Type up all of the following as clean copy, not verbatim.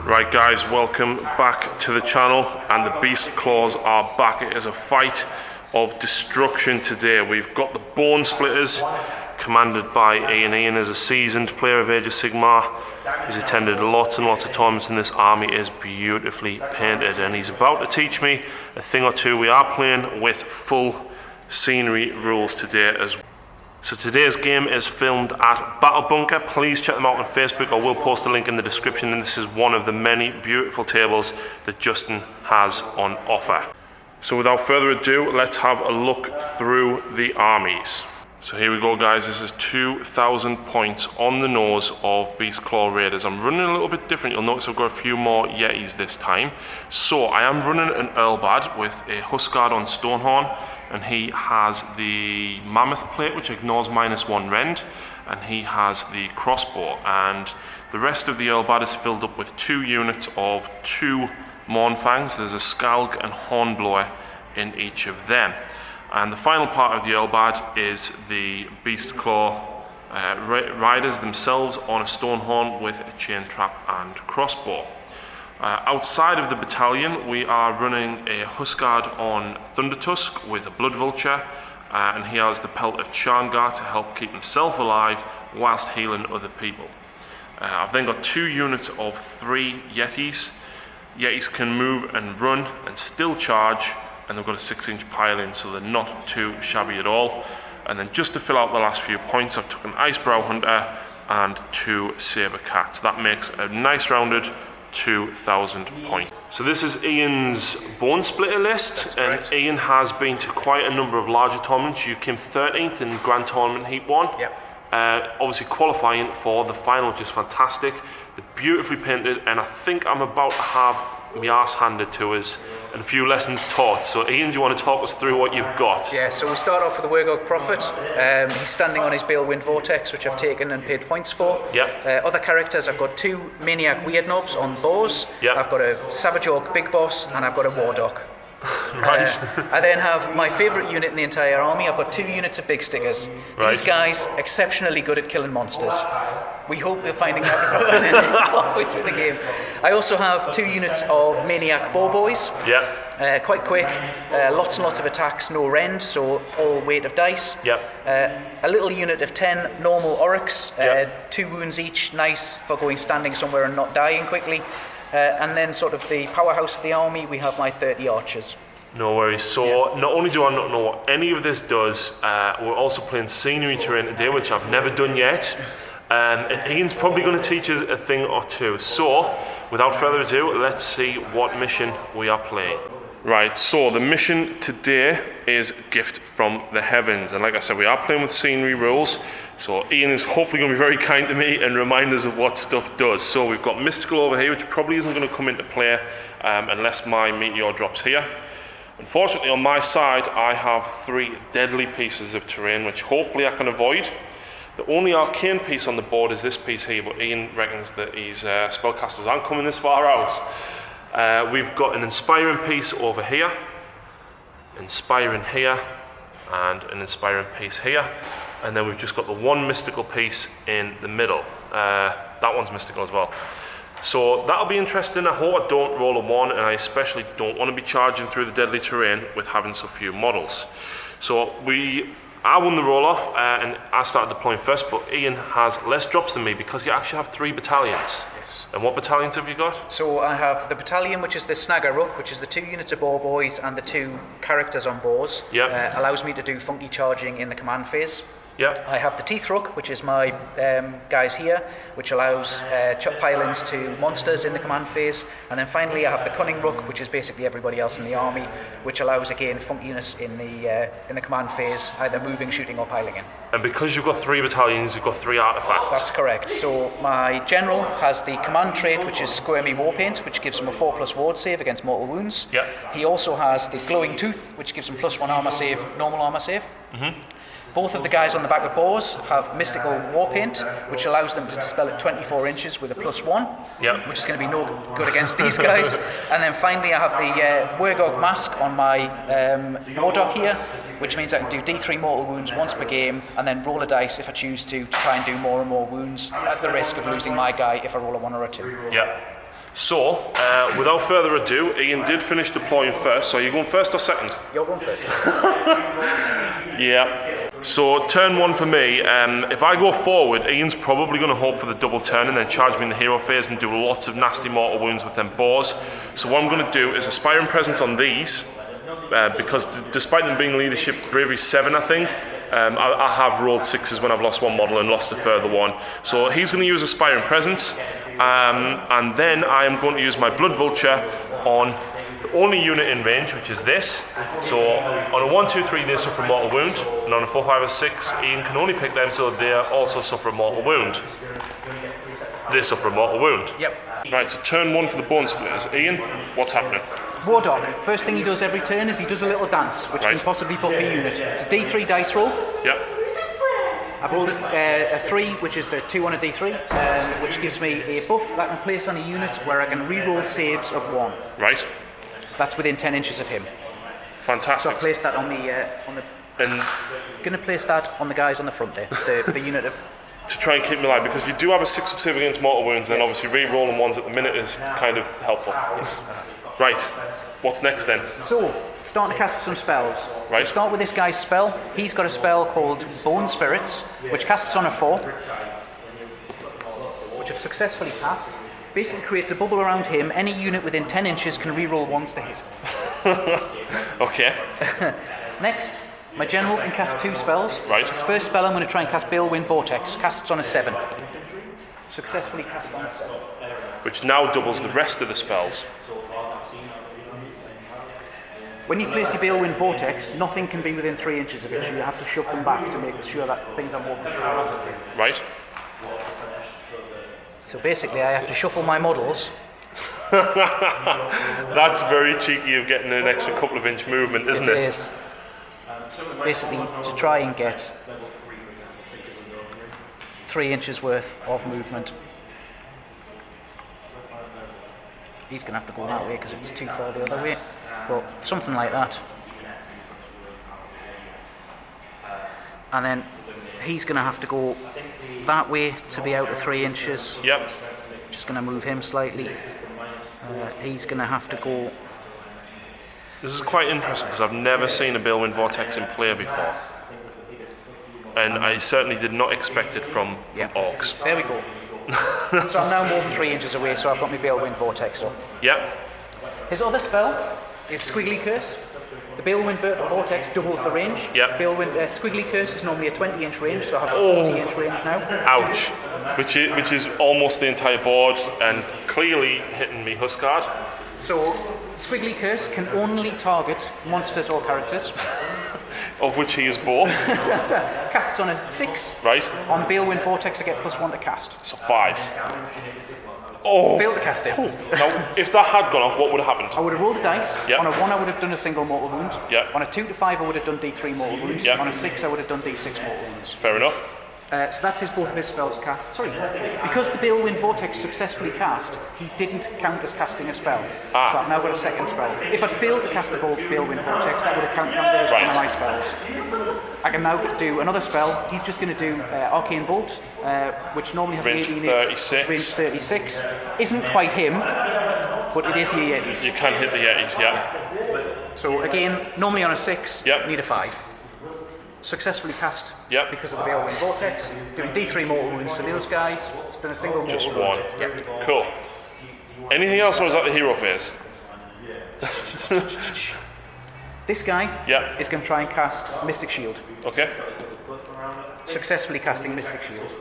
Right guys, welcome back to the channel, and the Beastclaws are back. It is a fight of destruction today. We've got the Bone Splitterz, commanded by Ian. Ian is a seasoned player of Age of Sigmar. He's attended lots and lots of tournaments, and this army is beautifully painted, and he's about to teach me a thing or two. We are playing with full scenery rules today as well. So today's game is filmed at Battle Bunker. Please check them out on Facebook. I will post a link in the description, and this is one of the many beautiful tables that Justin has on offer. So without further ado, let's have a look through the armies. So here we go guys, this is 2,000 points on the nose of Beastclaw Raiders. I'm running a little bit different. You'll notice I've got a few more Yetis this time. So I am running an Earlbad with a Huskard on Stonehorn, and he has the Mammoth plate which ignores -1 rend, and he has the crossbow, and the rest of the Earlbad is filled up with 2 units of 2 Mournfangs. There's a Skalg and Hornblower in each of them. And the final part of the Earlbad is the Beastclaw riders themselves on a Stonehorn with a chain trap and crossbow. Outside of the battalion, we are running a Huskard on Thundertusk with a Blood Vulture, and he has the Pelt of Charngar to help keep himself alive whilst healing other people. I've then got 2 units of 3 Yetis. Yetis can move and run and still charge, and they've got a 6-inch pile-in, so they're not too shabby at all. And then just to fill out the last few points, I've took an Icebrow Hunter and 2 Saber Cats. That makes a nice rounded 2,000 points. So this is Ian's Bone Splitter list, and Ian has been to quite a number of larger tournaments. You came 13th in Grand Tournament Heat 1. Yep. Obviously qualifying for the final, which is fantastic. They're beautifully painted, and I think I'm about to have my arse handed to us and a few lessons taught. So Ian, do you want to talk us through what you've got? Yeah, so we start off with the Wargog Prophet. He's standing on his Balewind Vortex, which I've taken and paid points for. Yep. Other characters, I've got 2 Maniac Weird Knobs on bows. Yep. I've got a Savage Orc Big Boss, and I've got a War Dog. Right. I then have my favourite unit in the entire army. I've got 2 units of Big Stickers. Right. These guys, exceptionally good at killing monsters. We hope they're finding out halfway through the game. I also have 2 units of Maniac Bow Boys. Yep. Quite quick, lots and lots of attacks, no rend, so all weight of dice. Yep. A little unit of 10 normal Oryx, Yep. 2 wounds each, nice for going standing somewhere and not dying quickly. And then sort of the powerhouse of the army, we have my 30 archers. No worries. So not only do I not know what any of this does, we're also playing scenery terrain today, which I've never done yet. And Ian's probably going to teach us a thing or two. So without further ado, let's see what mission we are playing. Right, so the mission today is Gift from the Heavens. And like I said, we are playing with scenery rules. So Ian is hopefully going to be very kind to me and remind us of what stuff does. So we've got Mystical over here, which probably isn't going to come into play unless my Meteor drops here. Unfortunately, on my side, I have 3 deadly pieces of terrain, which hopefully I can avoid. The only arcane piece on the board is this piece here, but Ian reckons that his spellcasters aren't coming this far out. We've got an Inspiring piece over here, Inspiring here, and an Inspiring piece here. And then we've just got the 1 mystical piece in the middle. That one's mystical as well. So that'll be interesting. I hope I don't roll a 1, and I especially don't want to be charging through the deadly terrain with having so few models. So I won the roll-off, and I started deploying first, but Ian has less drops than me because you actually have 3 battalions. Yes. And what battalions have you got? So I have the battalion, which is the Snagger Rook, which is the 2 units of Bow Boys and the 2 characters on bows. Yep. Allows me to do funky charging in the command phase. Yep. I have the Teeth Rook, which is my guys here, which allows chop pile-ins to monsters in the command phase. And then finally I have the Cunning Rook, which is basically everybody else in the army, which allows again funkiness in the command phase, either moving, shooting or piling in. And because you've got 3 battalions, you've got 3 artifacts. That's correct. So my general has the command trait, which is Squirmy Warpaint, which gives him a 4+ ward save against mortal wounds. Yep. He also has the Glowing Tooth, which gives him +1 armor save, normal armor save. Mm-hmm. Both of the guys on the back of bows have Mystical Warpaint, which allows them to dispel at 24 inches with a +1, yep. which is going to be no good against these guys. And then finally I have the Wargog Mask on my Wardock here, which means I can do D3 mortal wounds once per game, and then roll a dice if I choose to try and do more and more wounds at the risk of losing my guy if I roll a 1 or a 2. Yeah. So, without further ado, Ian did finish deploying first, so are you going first or second? You're going first. Yeah. So, turn one for me. If I go forward, Ian's probably going to hope for the double turn and then charge me in the hero phase and do lots of nasty mortal wounds with them boars. So what I'm going to do is Aspiring Presence on these, because despite them being leadership bravery 7, I think, I have rolled 6s when I've lost one model and lost a further one. So he's going to use Aspiring Presence, and then I am going to use my Blood Vulture on the only unit in range, which is this. So on a 1, 2, 3 they suffer a mortal wound, and on a 4, 5 or 6 Ian can only pick them, so they also suffer a mortal wound. They suffer a mortal wound. Yep. Right, so turn 1 for the Bone Splitters. Ian, what's happening? War Dog, first thing he does every turn is he does a little dance, which can possibly buff a unit. It's a D3 dice roll. Yep. I've rolled a 3, which is a 2 on a D3, which gives me a buff that I can place on a unit where I can re-roll saves of 1. Right. That's within 10 inches of him. Fantastic. So I've placed that on the and going to place that on the guys on the front there, the unit of... To try and keep me alive, because you do have a 6 save against mortal wounds, and obviously re-rolling ones at the minute is kind of helpful. Yes. Right, what's next then? So, starting to cast some spells. Right. We'll start with this guy's spell. He's got a spell called Bone Spirits, which casts on a 4, which I've successfully cast. Basically creates a bubble around him. Any unit within 10 inches can re-roll once to hit. Okay. Next, my general can cast 2 spells. Right. His first spell I'm going to try and cast Balewind Vortex. Casts on a 7. Successfully cast on a 7. Which now doubles the rest of the spells. When you've placed your Balewind Vortex, nothing can be within 3 inches of it, so you have to shove them back to make sure that things are more than 3 inches. Right. So basically I have to shuffle my models. That's very cheeky of getting an extra couple of inch movement, isn't it? It is. Basically to try and get 3 inches worth of movement. He's going to have to go that way because it's too far the other way, but something like that. And then he's going to have to go that way to be out of 3 inches. Yep. Just going to move him slightly. He's going to have to go... This is quite interesting because I've never seen a Balewind Vortex in play before. And I certainly did not expect it from orcs. There we go. So I'm now more than 3 inches away, so I've got my Balewind Vortex up. Yep. His other spell is Squiggly Curse. The Balewind Vortex doubles the range. Yep. Squiggly Curse is normally a 20-inch range, so I have a 40-inch range now. Ouch. Which is almost the entire board and clearly hitting me Huskard. So, Squiggly Curse can only target monsters or characters. Of which he is both. Casts on a 6. Right. On Balewind Vortex I get +1 to cast. So 5s. Oh. Failed to cast it. Now, if that had gone off, what would have happened? I would have rolled a dice. Yep. On a 1 I would have done a single mortal wound. Yep. On a 2 to 5 I would have done D3 mortal wounds. Yep. On a 6 I would have done D6 mortal wounds. Fair enough. So that's both of his spells cast. Sorry, because the Balewind Vortex successfully cast, he didn't count as casting a spell. So I've now got a second spell. If I'd failed to cast the Balewind Vortex, that would have counted as one of my spells. I can now do another spell. He's just going to do Arcane Bolt, which normally has range 18 36. Range 36. Isn't quite him, but it is the Yetis. You can hit the Yetis, yeah. So again, normally on a 6, need a 5. Successfully cast because of the Balewind Vortex, doing D3 mortal wounds to those guys. It's done a single mortal Just wound. one. Yep. Cool. Anything else, or is that the hero phase? This guy is going to try and cast Mystic Shield. Okay. Successfully casting Mystic Shield.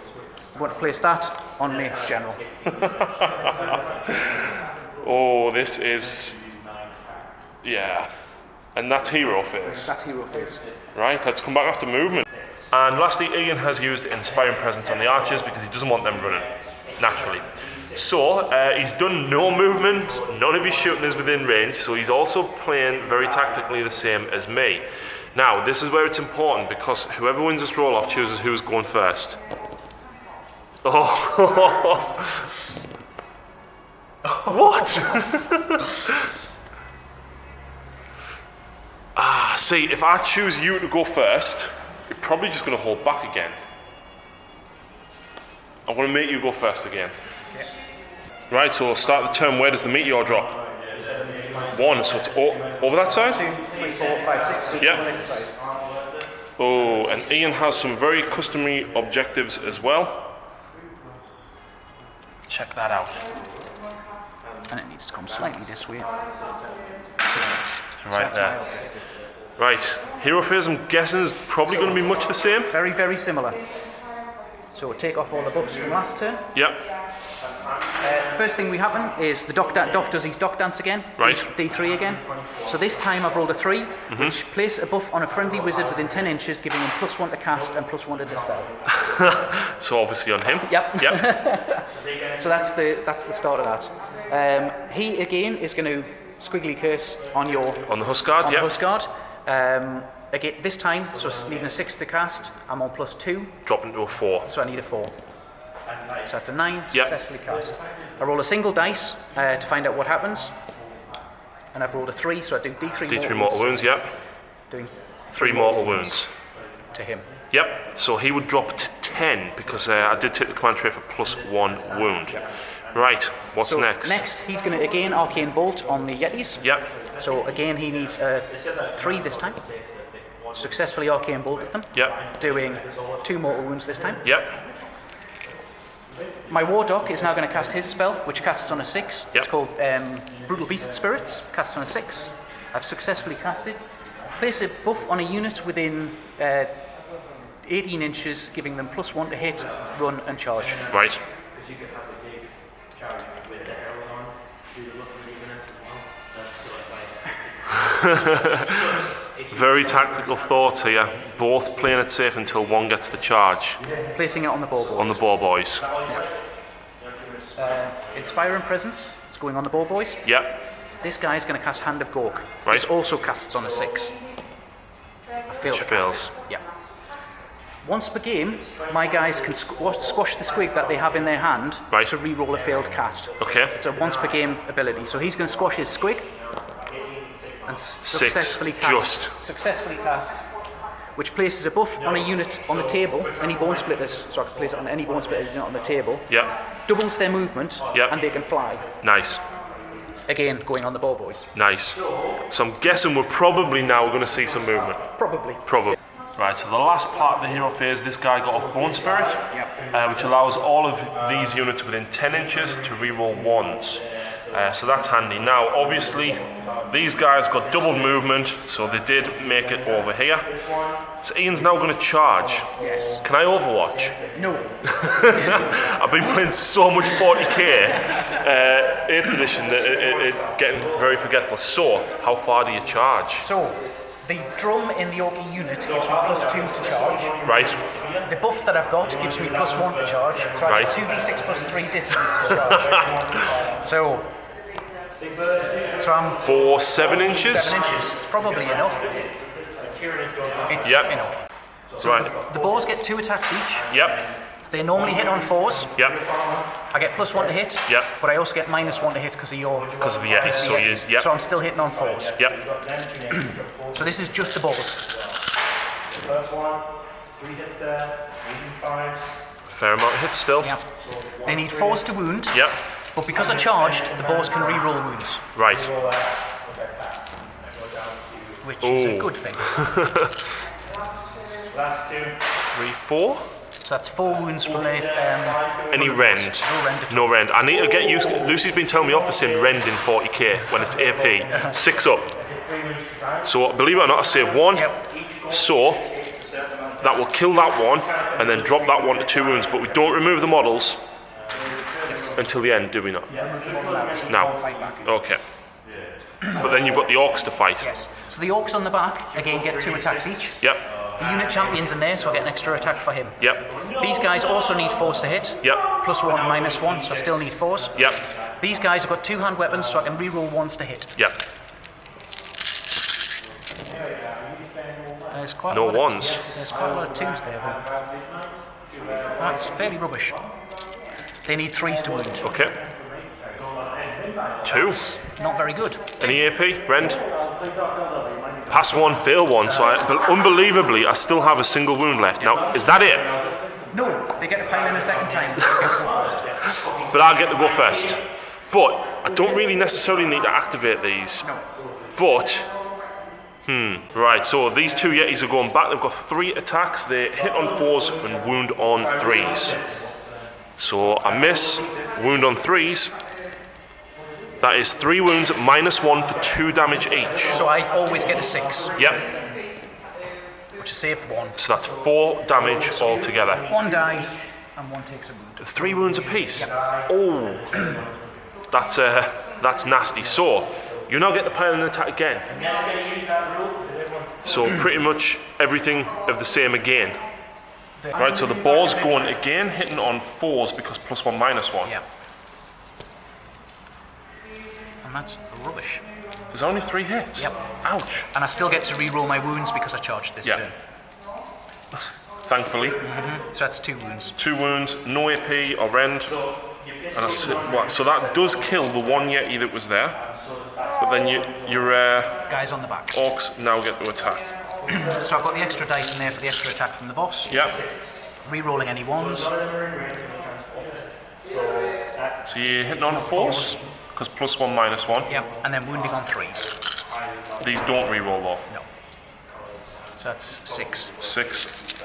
I'm going to place that on me general. Oh, this is... Yeah. And that's hero phase. That's hero phase. Right, let's come back after movement. And lastly, Ian has used Inspiring Presence on the archers because he doesn't want them running, naturally. So, he's done no movement, none of his shooting is within range, so he's also playing very tactically the same as me. Now, this is where it's important because whoever wins this roll-off chooses who's going first. Oh. What? See, if I choose you to go first, you're probably just going to hold back again. I want to make you go first again. Right, so we'll start the turn. Where does the meteor drop? 1, so it's over that side? 2, 3, 4, 5, 6. Yeah. Oh, and Ian has some very customary objectives as well. Check that out. And it needs to come slightly this way. Right there. Right, hero phase I'm guessing is probably going to be much the same. Very, very similar. So we'll take off all the buffs from last turn. Yep. First thing we happen is the Doc does his Doc Dance again. Right. D3 again. So this time I've rolled a 3, which place a buff on a friendly wizard within 10 inches, giving him +1 to cast and +1 to dispel. So obviously on him. Yep. Yep. So that's the start of that. He again is going to squiggly curse on your On the Huskard, yep. Huskard. Again this time, so needing a 6 to cast, I'm on +2. Dropping to a 4. So I need a 4. So that's a 9, Yep. successfully cast. I roll a single dice to find out what happens. And I've rolled a 3, so I do D3 D3 mortal wounds, yep. Doing 3 mortal wounds. to him. Yep, so he would drop to 10 because I did take the command trait for +1 wound. Right, what's So next? next, he's going to again Arcane Bolt on the Yetis. Yep, So again, he needs a 3 this time. Successfully Arcane Bolted them. yep, Doing 2 mortal wounds this time. yep, My War Doc is now going to cast his spell, which casts on a 6. Yep. It's called Brutal Beast Spirits, casts on a 6. I've successfully cast it. Place a buff on a unit within 18 inches, giving them +1 to hit, run, and charge. right. Very tactical thoughts here, both playing it safe until one gets the charge Placing it on the ball boys. on the ball boys. Inspiring Presence is going on the ball boys. Yep, This guy is going to cast Hand of Gork. Right. This also casts on a 6. I failed Which to cast fails. it. Yeah. Once per game, my guys can squash the squig that they have in their hand Right. to re-roll a failed cast. okay. It's a once per game ability. So he's going to squash his squig and successfully cast. Successfully cast. Which places a buff on a unit on the table, any bone splitters, so I can place it on any bone splitters on the table, Yep, doubles their movement, Yep. and they can fly. nice, Again, going on the ball boys. nice. So I'm guessing we're probably now going to see some movement. Probably. Probably. Right, so the last part of the hero phase, this guy got a Bone Spirit, Yep. which allows all of these units within 10 inches to reroll 1s. So that's handy. Now, obviously, these guys got double movement, so they did make it over here. So Ian's now going to charge. Yes. Can I Overwatch? No. I've been playing so much 40k, 8th edition, that it getting very forgetful. So, how far do you charge? So, the drum in the Orky unit gives me +2 to charge. Right, The buff that I've got gives me +1 to charge. So I Right. get 2d6 +3 distance to charge. So I'm for 7 inches? 7 inches. It's probably enough. It's Yep. enough. Right, The boars get 2 attacks each. yep, They normally hit on 4s. yep, I get +1 to hit. Yep. But I also get -1 to hit because of your. because of the Yetis, so you, yep, So I'm still hitting on 4s. yep. So this is just the balls. First one, 3 hits there, medium 5s. Fair amount of hits still. Yeah. They need 4s to wound. Yep, But because I charged, the boars can re-roll wounds, right. which is a Ooh. good thing. Last 2. 3, 4? So that's 4 wounds from the Any rend? no rend at all. No rend. I need to get used to Lucy's been telling me off for saying rend in 40k when it's AP. 6 up. So believe it or not, I save 1. Yep. So that will kill that one and then drop that one to 2 wounds. But we don't remove the models until the end, do we not? Now. Fight back. Okay. But then you've got the orcs to fight. Yes. So the orcs on the back again get 2 attacks each. Yep. The unit champion's in there, so I get an extra attack for him. Yep. These guys also need 4s to hit. Yep. +1, -1, so I still need 4s. Yep. These guys have got 2 hand weapons, so I can re-roll 1s to hit. Yep. There's quite No a lot of- 1s. There's quite a lot of 2s there, though. That's fairly rubbish. They need 3s to wound. Okay. 2. Not very good. Any AP? Rend? Pass 1, fail 1. So unbelievably, I still have a single wound left. Now, is that it? No, they get to pile in a second time. They get to go first. But I get to go first. But I don't really necessarily need to activate these. No. But, right, so these two Yetis are going back. They've got 3 attacks. They hit on 4s and wound on 3s. So I miss, wound on 3s. That is 3 wounds, -1 for 2 damage each. So I always get a 6, Yep, which is saved 1. so that's 4 damage altogether. 1 dies, and 1 takes a wound. 3 wounds apiece. Oh, that's nasty. So you now get to pile an attack again. So pretty much everything of the same again. Right, so the ball's going again, hitting on 4s because +1, -1. Yeah. And that's rubbish. There's only 3 hits. Yep. Ouch. And I still get to re-roll my wounds because I charged this Yeah. turn. Thankfully. So that's 2 wounds. 2 wounds, no AP or rend. And that's it. What? So that does kill the 1 Yeti that was there. But then your Guys on the back. orcs now get to attack. So I've got the extra dice in there for the extra attack from the boss. Yep. Re-rolling any 1s. So you're hitting on 4s? Because +1, -1. Yep. And then wounding on 3s. These don't reroll though. No. So that's 6. 6.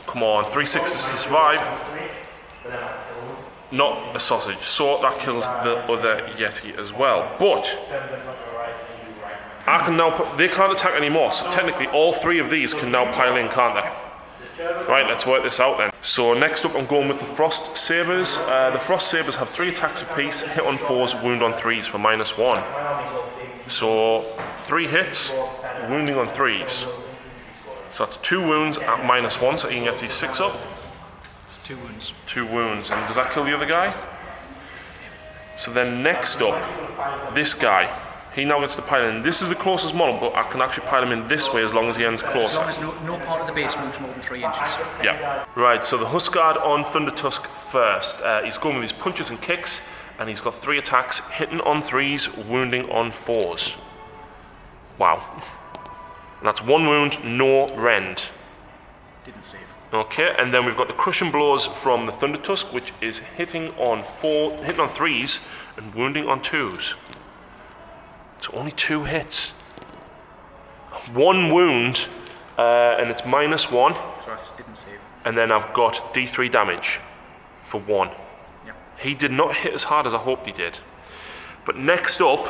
Come on, 3 6s to survive. Not a sausage. So that kills the other Yeti as well. But I can now put, they can't attack anymore. So technically all 3 of these can now pile in, can't they? Right, let's work this out then. So next up I'm going with the Frost Sabers. The Frost Sabers have 3 attacks apiece, hit on 4s, wound on 3s for -1. So 3 hits, wounding on 3s. So that's 2 wounds at -1, so you can get these 6 up. It's 2 wounds. 2 wounds, and does that kill the other guys? So then next up, this guy. He now gets to pile in. This is the closest model, but I can actually pile him in this way as long as he ends As closer. long as no part of the base moves more than 3 inches. Yeah. Right, so the Huskard on Thunder Tusk first. He's going with his punches and kicks, and he's got 3 attacks, hitting on 3s, wounding on 4s. Wow. And that's 1 wound, no rend. Didn't save. Okay, and then we've got the Crushing Blows from the Thunder Tusk, which is hitting on 3s and wounding on 2s. It's only 2 hits. 1 wound, and it's -1. So I didn't save. And then I've got D3 damage for 1. Yeah. He did not hit as hard as I hoped he did. But next up,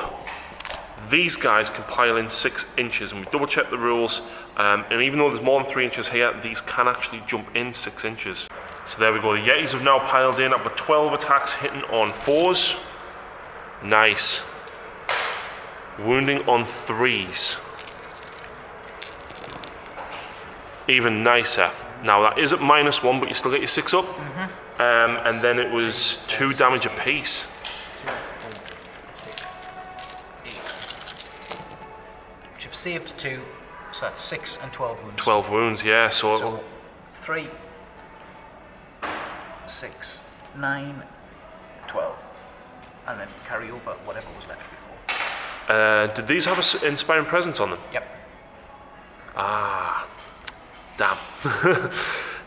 these guys can pile in 6 inches, and we double check the rules. And even though there's more than 3 inches here, these can actually jump in 6 inches. So there we go. The Yetis have now piled in. I've got 12 attacks hitting on 4s. Nice. Wounding on 3s. Even nicer. Now that is at -1, but you still get your 6 up. And then it was 2 damage apiece. 2, 4, 6, 8. Which have saved 2, so that's 6 and 12 wounds. 12 wounds, yeah. So 3, 6, 9, 12. And then carry over whatever was left before. did these have an inspiring presence on them? Yep. Ah, damn.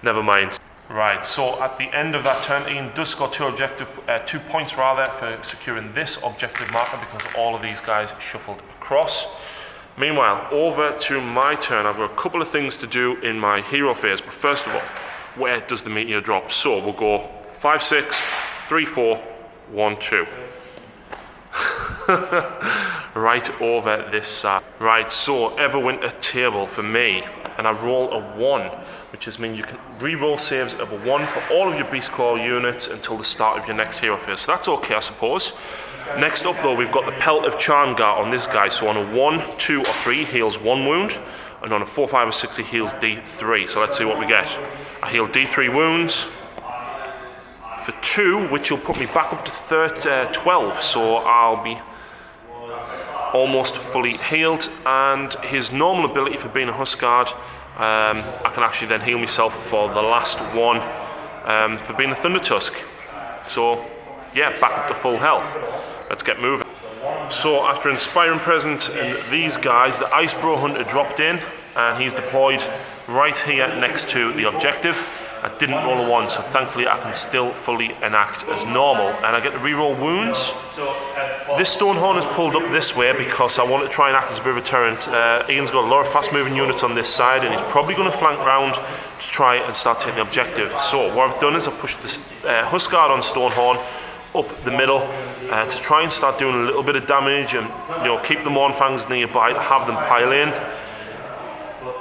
Never mind. Right, so at the end of that turn, Ian does score 2 points rather for securing this objective marker because all of these guys shuffled across. Meanwhile, over to my turn. I've got a couple of things to do in my hero phase, but first of all, where does the meteor drop? So we'll go 5, 6, 3, 4, 1, 2. Right over this side. Right, so Everwinter table for me, and I roll a 1, which just means you can re-roll saves of a 1 for all of your Beastclaw units until the start of your next hero phase. So that's okay, I suppose. Next up though, we've got the Pelt of Charngar on this guy. So on a 1, 2 or 3 heals 1 wound, and on a 4, 5 or 6 he heals D3. So let's see what we get. I heal D3 wounds for 2, which will put me back up to 12. So I'll be almost fully healed, and his normal ability for being a Huskard, I can actually then heal myself for the last one for being a Thunder Tusk. So yeah, back up to full health. Let's get moving. So after Inspiring Presence and these guys, the Ice Bro Hunter dropped in, and he's deployed right here next to the objective. I didn't roll a 1, so thankfully I can still fully enact as normal, and I get to reroll wounds. This Stonehorn is pulled up this way because I want to try and act as a bit of a deterrent. Ian's got a lot of fast moving units on this side, and he's probably going to flank round to try and start taking the objective. So what I've done is I've pushed this Huskard on Stonehorn up the middle to try and start doing a little bit of damage, and keep the Mournfangs nearby to have them pile in.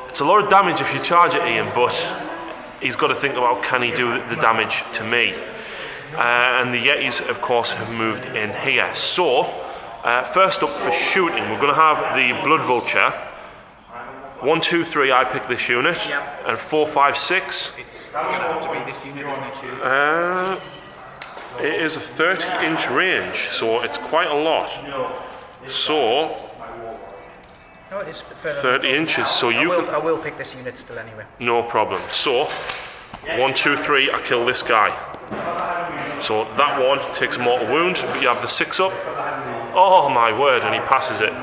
It's a lot of damage if you charge at Ian, but he's got to think about, can he do the damage to me? And the Yetis, of course, have moved in here. So, first up for shooting, we're going to have the Blood Vulture. 1, 2, 3, I pick this unit. Yep. And 4, 5, 6. It's going to have to be this unit, isn't it? It is a 30-inch range, so it's quite a lot. So, No, it is further 30 inches, so I will pick this unit still anyway. No problem. So, 1, 2, 3, I kill this guy. So that one takes a mortal wound, but you have the 6 up. Oh my word, and he passes it.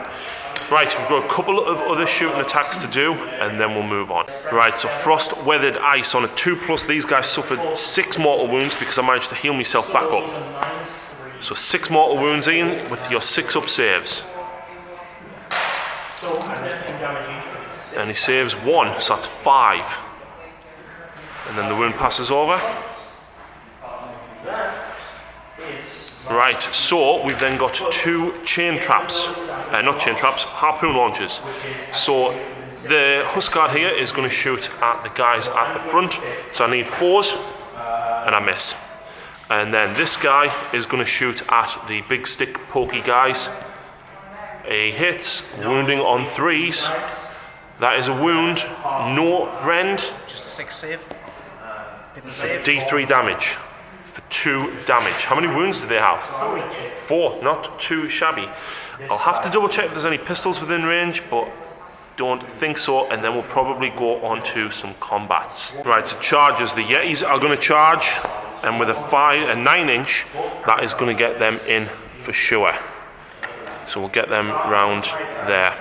Right, we've got a couple of other shooting attacks to do, and then we'll move on. Right, so Frost Weathered Ice on a 2+, these guys suffered 6 mortal wounds because I managed to heal myself back up. So 6 mortal wounds, Ian, with your 6 up saves. And he saves 1, so that's 5. And then the wound passes over. Right, so we've then got 2 chain traps. Not chain traps, harpoon launchers. So the Huskard here is going to shoot at the guys at the front. So I need 4s, and I miss. And then this guy is going to shoot at the big stick pokey guys. He hits, wounding on 3s. That is a wound, no rend. Just a 6 save. Didn't save. D3 damage for 2 damage. How many wounds do they have? 4, not too shabby. I'll have to double check if there's any pistols within range, but don't think so, and then we'll probably go on to some combats. Right, so charges. The Yetis are going to charge, and with a 9-inch, that is going to get them in for sure. So we'll get them round there.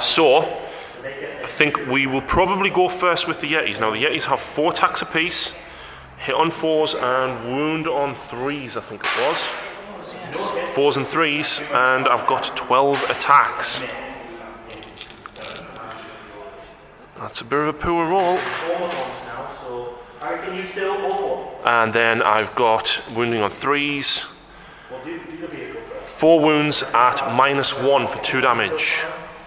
So, I think we will probably go first with the Yetis. Now the Yetis have 4 attacks apiece, hit on 4s and wound on 3s, I think it was. 4s and 3s, and I've got 12 attacks. That's a bit of a poor roll. And then I've got wounding on 3s. 4 wounds at -1 for 2 damage.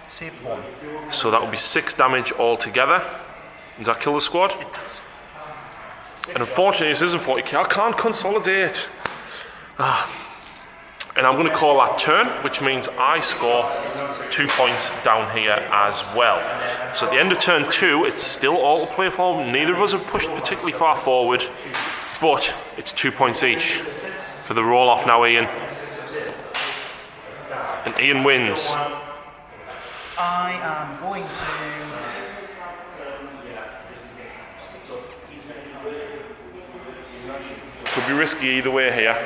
Saved 1. So that will be 6 damage altogether. Does that kill the squad? It does. And unfortunately, this isn't 40k. I can't consolidate. And I'm going to call that turn, which means I score 2 points down here as well. So at the end of turn 2, it's still all to play for. Neither of us have pushed particularly far forward, but it's 2 points each for the roll off now, Ian. And Ian wins. I am going to... Could be risky either way here.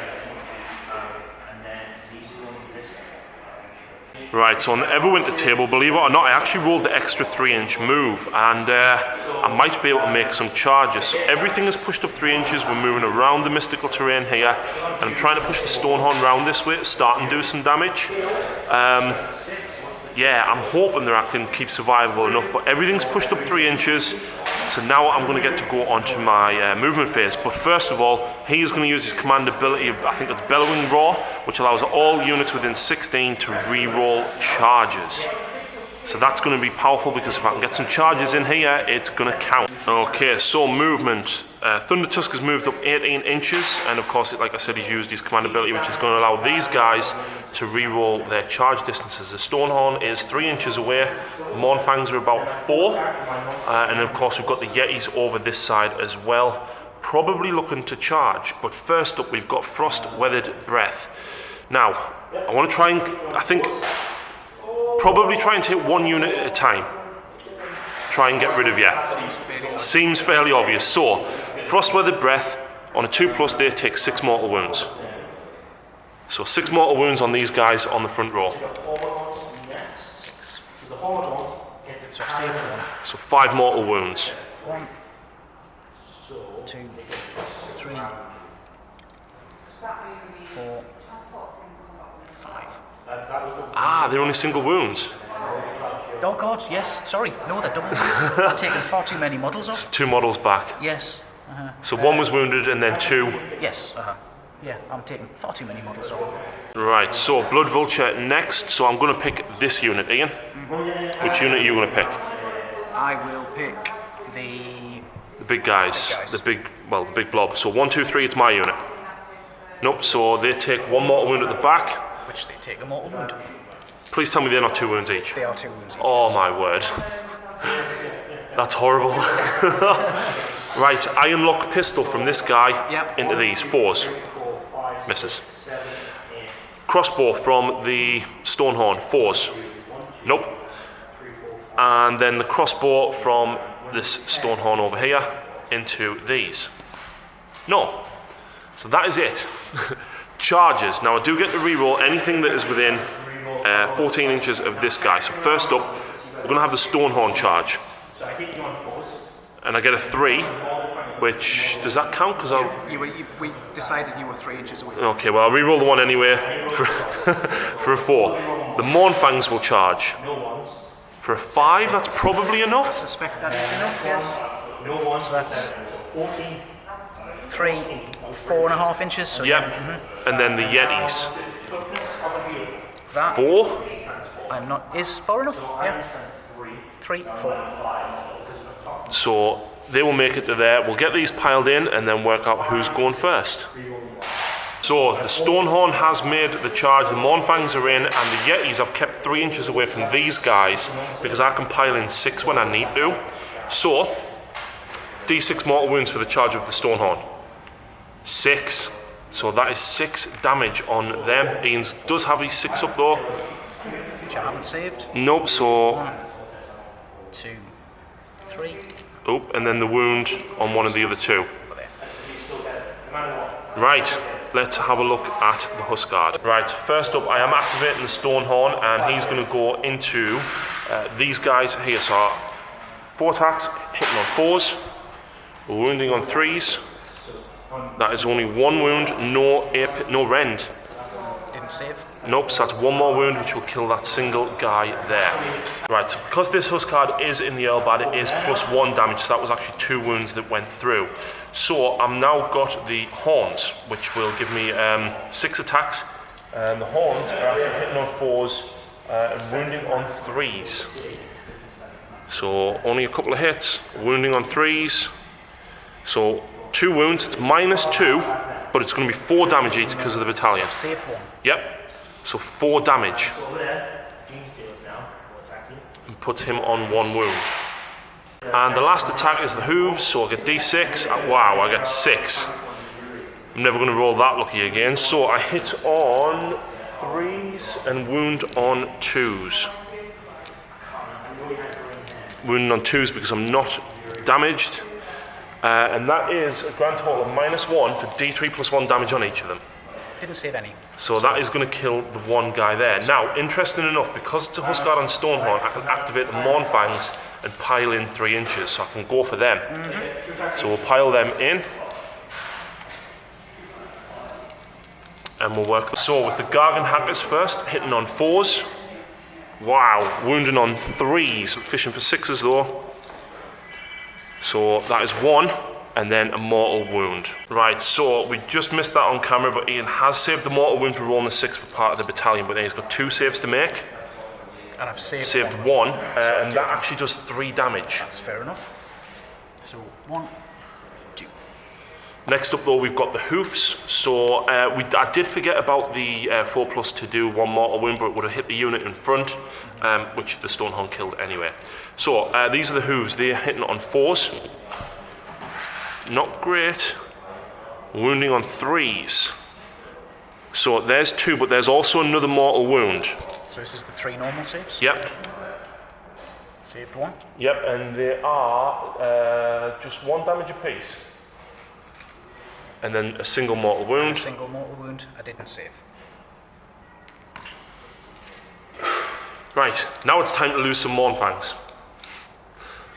Right, so on the Everwinter table, believe it or not, I actually rolled the extra 3-inch move, and I might be able to make some charges. So everything is pushed up 3 inches. We're moving around the mystical terrain here, and I'm trying to push the Stonehorn round this way to start and do some damage. Yeah, I'm hoping that I can keep survivable enough, but everything's pushed up 3 inches. So now I'm going to get to go onto my movement phase. But first of all, he is going to use his command ability of, I think it's Bellowing Roar, which allows all units within 16 to re-roll charges. So that's going to be powerful, because if I can get some charges in here, it's going to count. Okay, so movement. Thunder Tusk has moved up 18 inches, and of course, like I said, he's used his command ability, which is going to allow these guys to re-roll their charge distances. The Stonehorn is 3 inches away, the Mournfangs are about 4, and of course we've got the Yetis over this side as well, probably looking to charge. But first up, we've got Frost Weathered Breath. Now, I want to try and, I think, probably try and take 1 unit at a time. Try and get rid of you. Seems fairly obvious. So, Frost Weathered Breath, on a 2+, they take 6 mortal wounds. So 6 mortal wounds on these guys on the front row. So I've saved 1. So 5 mortal wounds. 1, 2, 3, 4, 5. Ah, they're only single wounds. Oh god, yes. Sorry, no, they're double. I've taken far too many models off. 2 models back. Yes. So 1 was wounded and then 2. Yes. Yeah, I'm taking far too many models off. Right, so Blood Vulture next. So I'm going to pick this unit, Ian. Which unit are you going to pick? I will pick the big guys. Big guys. The big blob. So 1, 2, 3, it's my unit. Nope, so they take 1 mortal wound at the back. Which they take a mortal wound. Please tell me they're not 2 wounds each. They are 2 wounds each. Oh my word. That's horrible. Right, Iron Lock Pistol from this guy into these. 4s. Misses. Crossbow from the Stonehorn. 4s. Nope. And then the crossbow from this Stonehorn over here into these. No. So that is it. Charges. Now I do get to reroll anything that is within 14 inches of this guy. So first up, we're going to have the Stonehorn charge. And I get a 3, which, does that count? Because we decided you were 3 inches away. Okay, well I'll reroll the 1 anyway for, for a 4. The Mournfangs will charge. For a 5, that's probably enough. I suspect that is enough, yes. So that's 3, 4.5 inches. So yep. And then the Yetis. That 4. I'm not. Is 4 enough? Yeah. 3, 4. So they will make it to there. We'll get these piled in and then work out who's going first. So the Stonehorn has made the charge, the Mournfangs are in, and the Yetis I've kept 3 inches away from these guys because I can pile in 6 when I need to. So, D6 mortal wounds for the charge of the Stonehorn. 6. So that is 6 damage on them. Ian's does have his 6 up though. Which I haven't saved. Nope, so... 1, 2, 3. Oh, and then the wound on one of the other 2. Right, let's have a look at the Huskard. Right, first up I am activating the Stonehorn and he's going to go into these guys here. So 4 attacks, hitting on 4s, wounding on 3s. That is only 1 wound, no rend. Didn't save. Nope, so that's 1 more wound which will kill that single guy there. Right, so because this Huskard is in the Earlbad, it is +1 damage, so that was actually 2 wounds that went through. So I've now got the Horns, which will give me 6 attacks. And the Horns are actually hitting on 4s and wounding on 3s. So only a couple of hits, wounding on 3s. So 2 wounds, it's -2, but it's going to be 4 damage each because of the battalion. Saved 1. Yep. So 4 damage. And puts him on 1 wound. And the last attack is the hooves, so I get D6. Wow, I get 6. I'm never going to roll that lucky again. So I hit on 3s and wound on 2s. Wound on 2s because I'm not damaged. And that is a grand total of -1 for D3 +1 damage on each of them. Didn't save any. So that is going to kill the 1 guy there. Now, interesting enough, because it's a Huskard on Stonehorn, I can activate the Mournfangs and pile in 3 inches, so I can go for them. So we'll pile them in. And we'll work. So with the Gargan Hackers first, hitting on 4s. Wow, wounding on 3s, fishing for 6s though. So that is 1. And then a mortal wound. Right, so we just missed that on camera, but Ian has saved the mortal wound for rolling a 6 for part of the battalion, but then he's got 2 saves to make. And I've saved 1, and that actually does 3 damage. That's fair enough. So 1, 2. Next up though, we've got the hoofs. So I did forget about the 4+ to do 1 mortal wound, but it would have hit the unit in front, which the Stonehorn killed anyway. So these are the hooves. They're hitting on 4s. Not great. Wounding on 3s. So there's 2, but there's also another mortal wound. So this is the 3 normal saves? Yep. Saved 1? Yep, and they are just 1 damage apiece. And then a single mortal wound. A single mortal wound. I didn't save. Right, now it's time to lose some Mournfangs.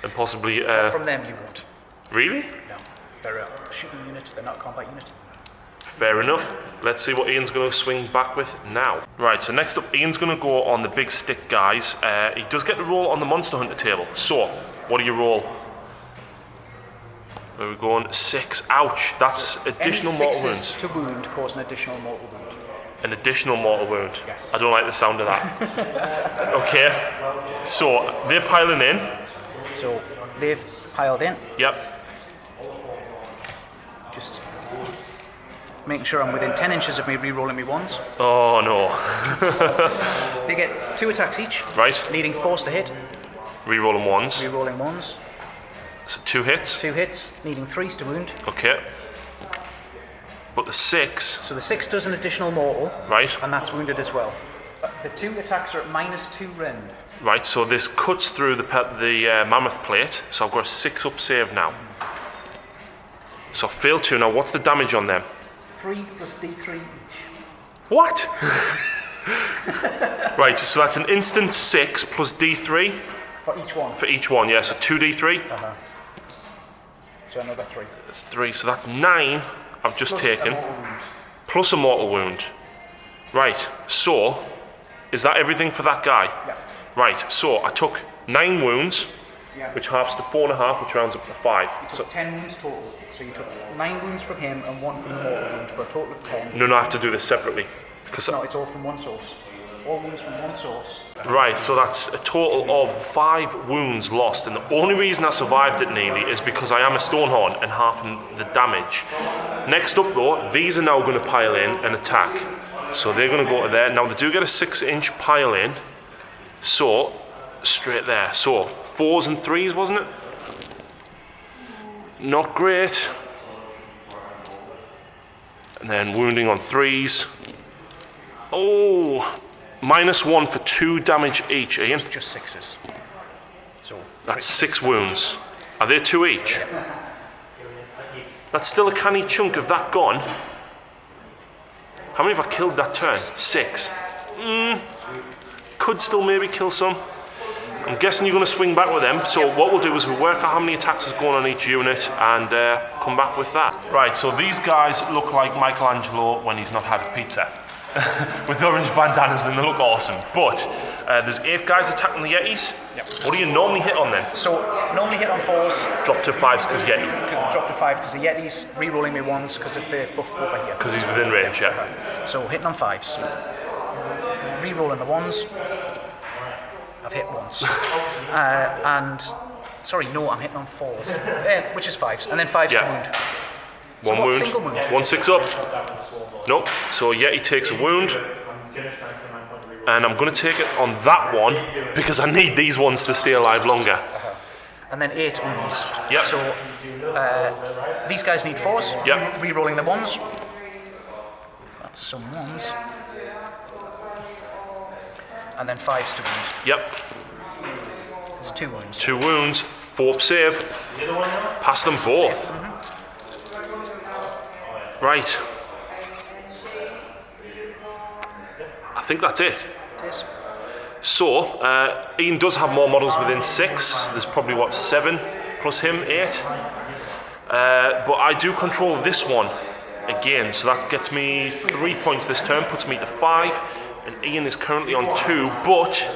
And possibly... From them you won't. Really? No. They're a shooting unit, they're not a combat unit. Fair enough. Let's see what Ian's going to swing back with now. Right, so next up, Ian's going to go on the big stick guys. He does get to roll on the Monster Hunter table. So, what do you roll? Where are we going? 6. Ouch, that's additional mortal wounds. To wound cause an additional mortal wound. An additional mortal wound. Yes. I don't like the sound of that. Okay, so they're piling in. So they've piled in. Yep. Just making sure I'm within 10 inches of me re-rolling me ones. Oh no. They get 2 attacks each. Right. Needing force to hit. Rerolling ones. Re-rolling ones. So 2 hits. 2 hits. Needing 3s to wound. Okay. But the 6. So the 6 does an additional mortal. Right. And that's wounded as well. The 2 attacks are at -2 rend. Right, so this cuts through the mammoth plate. So I've got a 6 up save now. So I failed 2. Now what's the damage on them? 3 plus D3 each. What? Right, so that's an instant 6 plus D3 For each one. for each one, yeah, so 2D3. So another 3. That's 3, so that's 9 I've just Plus taken. a mortal wound. Plus a mortal wound. Right, so is that everything for that guy? Yeah. Right, so I took 9 wounds, Yeah. which halves to 4.5, which rounds up to 5. You took 10 wounds total. So you took 9 wounds from him and 1 from the mortal wound for a total of 10. No, I have to do this separately. Because No, it's all from one source. All wounds from one source. Right, so that's a total of 5 wounds lost, and the only reason I survived it nearly is because I am a Stonehorn and half the damage. Next up though, these are now going to pile in and attack. So they're going to go to there. Now they do get a 6-inch pile in, so straight there. So 4s and 3s, wasn't it? Not great. And then wounding on 3s. Oh, -1 for 2 damage each, Ian. Just 6s. So That's 6 wounds. Are they 2 each? That's still a canny chunk of that gone. How many have I killed that turn? 6. Could still maybe kill some. I'm guessing you're going to swing back with them. So what we'll do is we'll work out how many attacks is going on each unit and come back with that. Right, so these guys look like Michelangelo when he's not had a pizza. With orange bandanas and they look awesome. But there's 8 guys attacking the Yetis. Yep. What do you normally hit on them? So normally hit on 4s. Drop to 5s because Yeti. Drop to 5 because the Yetis. Re-rolling me 1s because of the buff over here. Because he's within range, yeah. So hitting on 5s. Re-rolling the 1s. I've hit once. Sorry, no, I'm hitting on 4s. Which is 5s. And then 5s to Yeah. wound. One what, wound. single wound? 1 6 up. Nope. So Yeti takes a wound. And I'm going to take it on that one because I need these ones to stay alive longer. And then 8 on these. Yep. So these guys need 4s. Yep. Re-rolling the 1s. That's some 1s. And then 5s to wound. Yep. It's 2 wounds. 2 wounds. 4 up save. Pass them both. Right. I think that's it. It is. So, Ian does have more models within 6. There's probably, what, 7 plus him, 8? But I do control this one again, so that gets me 3 points this turn, puts me to 5, and Ian is currently on 2, but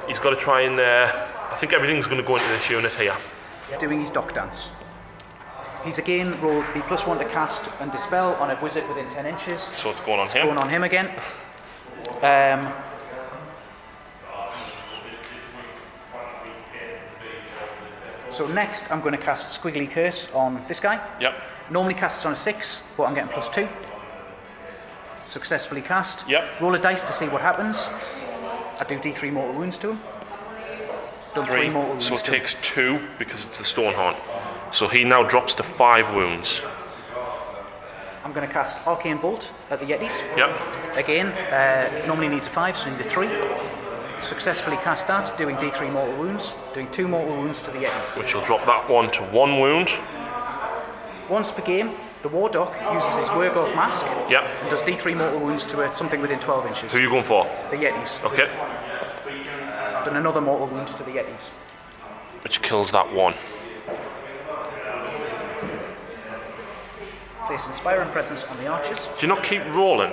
he's got to try and, I think everything's going to go into this unit here. Doing his dock dance. He's again rolled the +1 to cast and dispel on a wizard within 10 inches. So it's going on him. Going on him again. So next I'm going to cast Squiggly Curse on this guy. Yep. Normally casts on a 6, but I'm getting +2. Successfully cast. Yep. Roll a dice to see what happens. I do D3 mortal wounds to him. Done 3 mortal wounds So it to him. takes 2 because it's the Stonehorn. So he now drops to 5 wounds. I'm going to cast Arcane Bolt at the Yetis. Yep. Again, normally needs a 5, so I need a 3. Successfully cast that, doing D3 mortal wounds, doing 2 mortal wounds to the Yetis. Which will drop that one to 1 wound. Once per game, the War Doc uses his Wergork Mask Yep. and does D3 mortal wounds to something within 12 inches. Who are you going for? The Yetis. Okay. I've done another mortal wound to the Yetis. Which kills that one. place Inspiring Presence on the archers. Do you not keep rolling?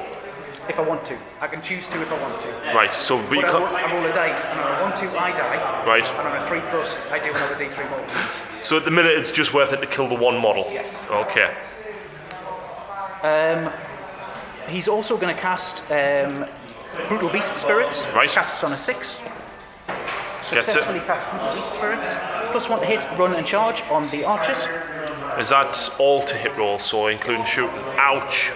If I want to. I can choose to if I want to. Right, so we But I roll a dice, and on a 1-2 I die. Right. And on a 3+ I do another D3 more wounds. So at the minute it's just worth it to kill the one model? Yes. Okay. He's also going to cast Brutal Beast Spirits. Right. Casts on a 6. Successfully cast Brutal Beast Spirits. +1 to hit, run and charge on the archers. Is that all to hit rolls, so including shooting? Ouch.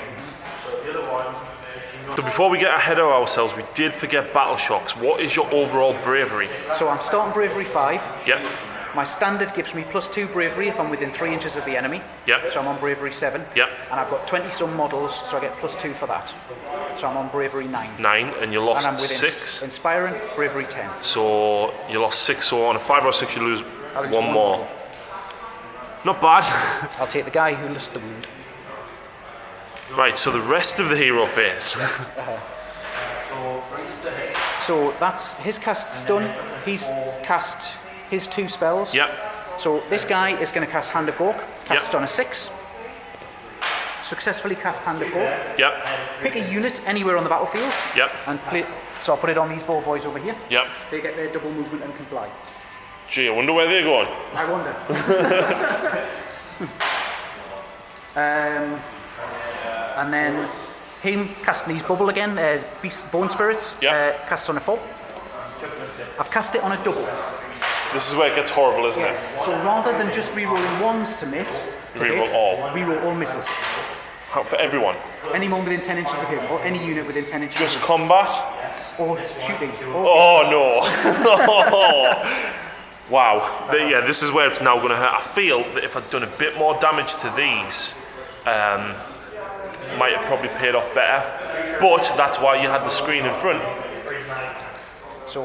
So before we get ahead of ourselves, we did forget battle shocks. What is your overall bravery? So I'm starting bravery 5. Yep. My standard gives me +2 bravery if I'm within 3 inches of the enemy. Yep. So I'm on bravery 7. Yep. And I've got 20 some models, so I get +2 for that. So I'm on bravery 9. 9, and you And lost I'm within 6. Inspiring, bravery 10. So you lost 6, so on a 5 or 6 you lose I'll lose one one more. more. Not bad. I'll take the guy who lost the wound. Right, so the rest of the hero phase. So that's his cast's done. He's cast his 2 spells. Yep. So this guy is going to cast Hand of Gork. Casts Yep. on a 6. Successfully cast Hand of Gork. Yep. Pick a unit anywhere on the battlefield. Yep. And play. So I'll put it on these ball boys over here. Yep. They get their double movement and can fly. Gee, I wonder where they're going. I wonder. And then him casting his bubble again, Beast Bone Spirits, Yep. casts on a 4. I've cast it on a double. This is where it gets horrible, isn't it? So rather than just re-rolling 1s to miss, to Re-roll hit, all. re-roll all misses. How, for everyone. Anyone within 10 inches of him, or any unit within 10 inches Just of him, combat? or shooting. Oh no. Wow. Yeah, this is where it's now going to hurt. I feel that if I'd done a bit more damage to these, might have probably paid off better. But that's why you had the screen in front. So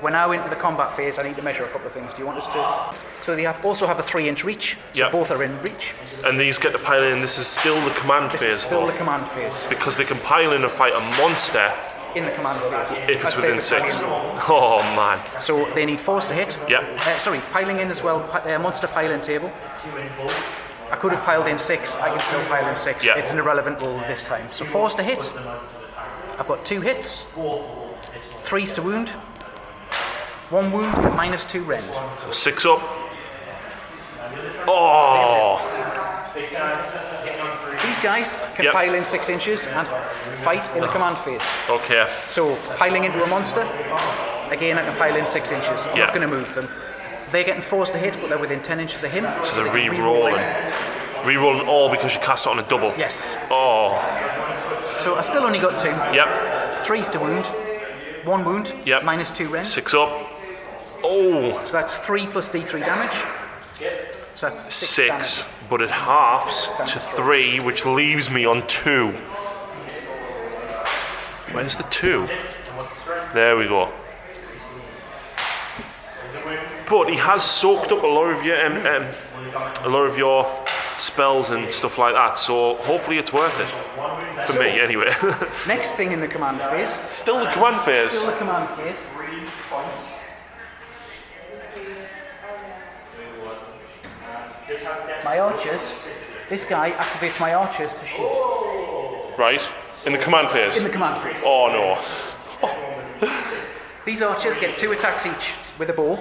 we're now into the combat phase. I need to measure a couple of things. Do you want us to? So they also have a 3-inch reach. So Yep. both are in reach. And these get to pile in. This is still the command This phase. is still though, the command phase. because they can pile in and fight a monster In the command phase. if it's As their within 6. battalion. Oh man. So they need 4s to hit. Yep. Sorry, piling in as well. Monster pile-in table. I could have piled in 6. I can still pile in 6. Yep. It's an irrelevant rule this time. So 4s to hit. I've got 2 hits. 3s to wound. 1 wound, -2 rend. So 6 up. Oh. These guys can Yep. pile in 6 inches and fight in the command phase. Okay. So piling into a monster, again I can pile in 6 inches. I'm Yeah. not going to move them. They're getting 4s to hit, but they're within 10 inches of him. So they're they can re-rolling. Re-rolling all because you cast it on a double. Yes. Oh. So I still only got 2. Yep. 3s to wound. 1 wound. Yep. -2 rend. 6 up. Oh. So that's 3 plus D3 damage. So that's 6 6. damage. But it halves to 3, which leaves me on 2. Where's the 2? There we go. But he has soaked up a lot of your spells and stuff like that, so hopefully it's worth it. For me, anyway. Next thing in the command phase. Still the command phase. Still the command phase. My archers. This guy activates my archers to shoot. Right? In the command phase. In the command phase. Oh no. These archers get 2 attacks each with a bow.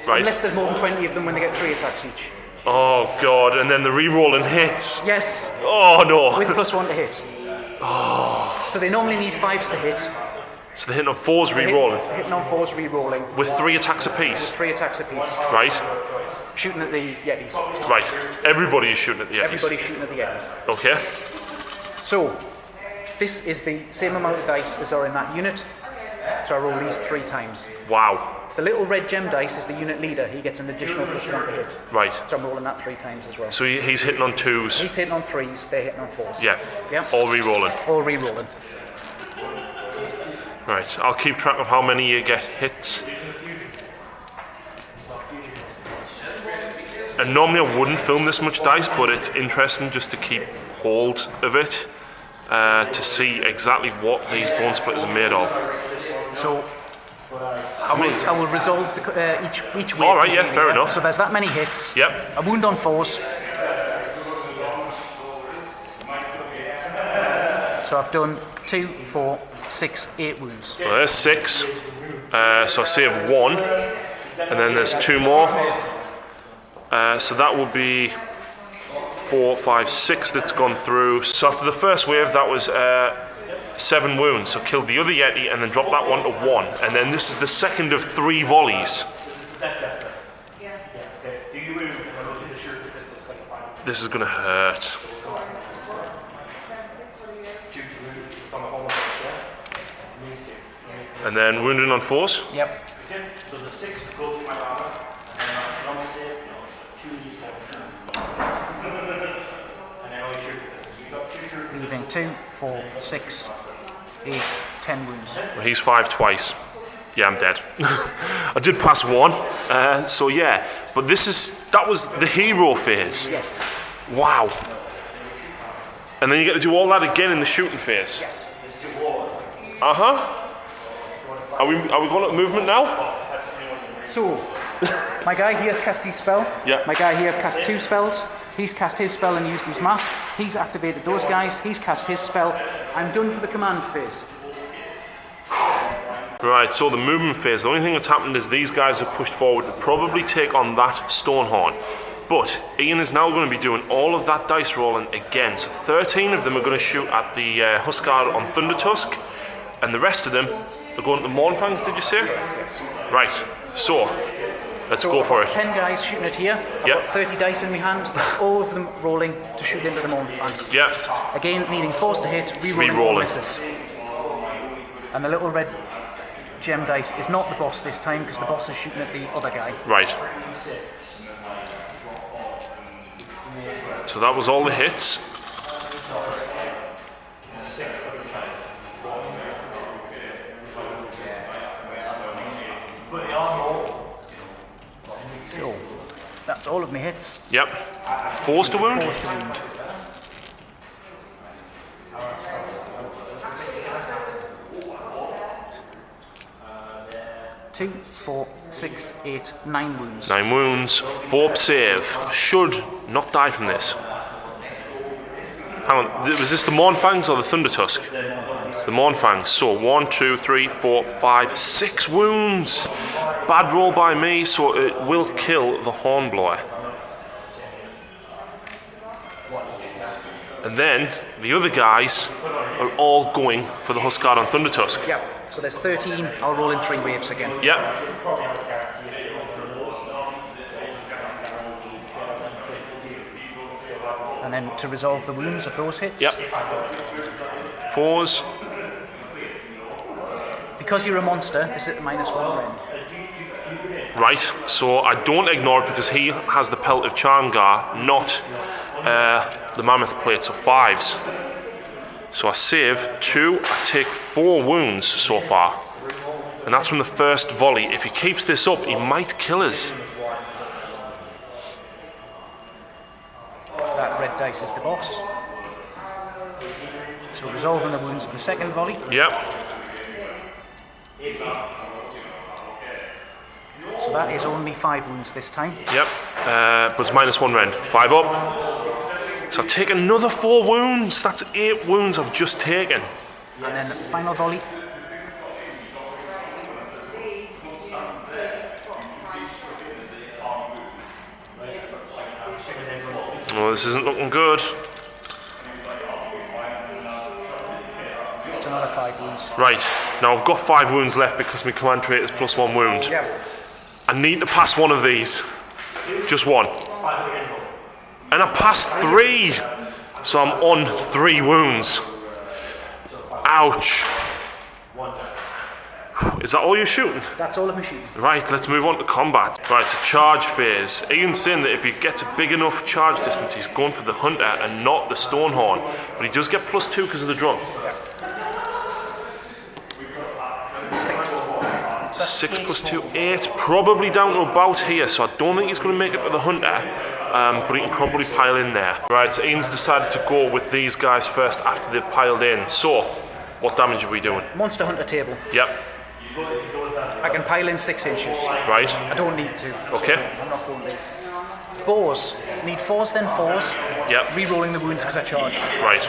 Right. Unless there's more than 20 of them when they get 3 attacks each. Oh god, and then the re-rolling hits. Yes, Oh no. with +1 to hit. So they normally need 5s to hit. So they're hitting on 4s re-rolling. Hitting on 4s re-rolling. With 3 attacks apiece. 3 attacks apiece. Right? Shooting at the Yetis. Right. Everybody is shooting at the Yetis. Everybody's shooting at the Yetis. Okay. So, this is the same amount of dice as are in that unit. So I roll these 3 times. Wow. The little red gem dice is the unit leader. He gets an additional +1 to hit. Right. So I'm rolling that 3 times as well. So he's hitting on 2s. He's hitting on 3s, they're hitting on 4s. Yeah. Yep. All re-rolling. All re-rolling. Right. I'll keep track of how many you get hits. And normally I wouldn't film this much dice, but it's interesting just to keep hold of it to see exactly what these bone splitters are made of. So How many? I will resolve the, each wave. All right, yeah, completely, fair enough. So there's that many hits. Yep. A wound on 4s. So I've done 2, 4, 6, 8 wounds. Well, there's 6. So I save 1. And then there's 2 more. So that will be 4, 5, 6 that's gone through. So after the first wave, that was 7 wounds. So killed the other Yeti and then dropped that one to 1. And then this is the second of 3 volleys. This is going to hurt. And then wounded on 4s? Yep. So the 6 goes to my armor, and then normal save, 2 of these and then only shoot this. So you got 2 shooters. Leaving 2, 4, 6, 8, 10 wounds. Well, he's 5 twice. Yeah, I'm dead. I did pass 1. So yeah, but that was the hero phase. Yes. Wow. And then you get to do all that again in the shooting phase. Yes. Uh-huh. Are we going to movement now? So, my guy here has cast his spell. Yeah. My guy here has cast 2 spells. He's cast his spell and used his mask. He's activated those guys. He's cast his spell. I'm done for the command phase. Right, so the movement phase, the only thing that's happened is these guys have pushed forward to probably take on that Stonehorn. But Ian is now going to be doing all of that dice rolling again. So 13 of them are going to shoot at the Huskard on Thundertusk, and the rest of them are going to the Mournfangs, did you say? Yes. Right, so let's go for it. 10 guys shooting it here. I've got 30 dice in my hand, all of them rolling to shoot into the Mournfang. Yeah. Again, needing 4s to hit, re-rolling all misses. And the little red gem dice is not the boss this time because the boss is shooting at the other guy. Right. So that was all the hits. So, that's all of my hits. Yep. 4s to wound? 4s to wound. Two, 4, 6, 8, 9 wounds. 9 wounds, 4 save. Should not die from this. Hang on, was this the Mournfangs or the Thundertusk? The Mournfangs. So 1, 2, 3, 4, 5, 6 wounds. Bad roll by me, so it will kill the Hornblower. And then the other guys are all going for the Huskard on Thundertusk. Yep. So there's 13. I'll roll in 3 waves again. Yep. And then to resolve the wounds of those hits. Yep. 4s. Because you're a monster, this is at -1 rend. Right, so I don't ignore it because he has the pelt of Charmgar, not the Mammoth Plate, so 5s. So I save 2, I take 4 wounds so far. And that's from the first volley. If he keeps this up, he might kill us. That red dice is the boss. So resolving the wounds of the second volley. Yep. So that is only 5 wounds this time. Yep. But it's -1 rend. 5 up. So I take another 4 wounds. That's 8 wounds I've just taken. And then the final volley. Oh, this isn't looking good. It's another 5 wounds. Right. Now I've got 5 wounds left because my command trait is +1 wound. Yeah. I need to pass one of these. Just one. And I passed 3. So I'm on 3 wounds. Ouch. Is that all you're shooting? That's all of my shooting. Right, let's move on to combat. Right, so charge phase. Ian's saying that if he gets a big enough charge distance, he's going for the Hunter and not the Stonehorn. But he does get +2 because of the drum. 6 + 2, 8. Probably down to about here, so I don't think he's going to make it to the Hunter. But he can probably pile in there. Right, so Ian's decided to go with these guys first after they've piled in. So, what damage are we doing? Monster Hunter table. Yep. I can pile in 6 inches. Right. I don't need to. Okay. I'm not going to. Boars. Need 4s then 4s. Yep. Re-rolling the wounds because I charged. Right.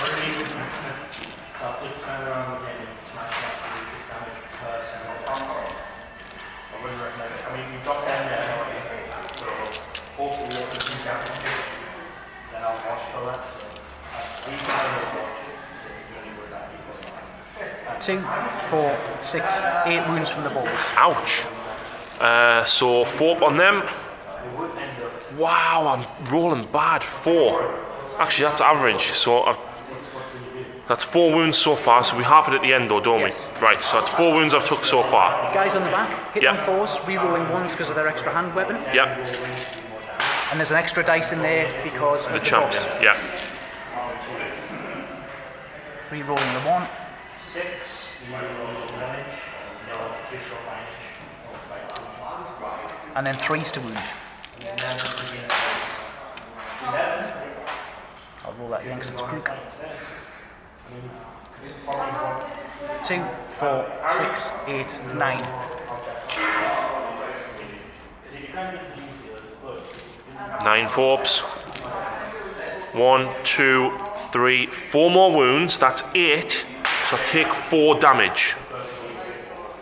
2, 4, 6, 8 wounds from the balls. Ouch. So 4 up on them. Wow, I'm rolling bad. 4. Actually, that's average. So that's 4 wounds so far. So we half it at the end, though, don't we? Right. So that's 4 wounds I've took so far. Guys on the back, hit on 4s, re-rolling 1s because of their extra hand weapon. Yep. And there's an extra dice in there because of the champion. boss. Yeah. Re-rolling the 1. 6. And then 3s to wound. I'll roll that again because it's crook. 2, 4, 6, 8, 9. 9 4-ups. 1, 2, 3, 4 more wounds. That's 8. So I take 4 damage.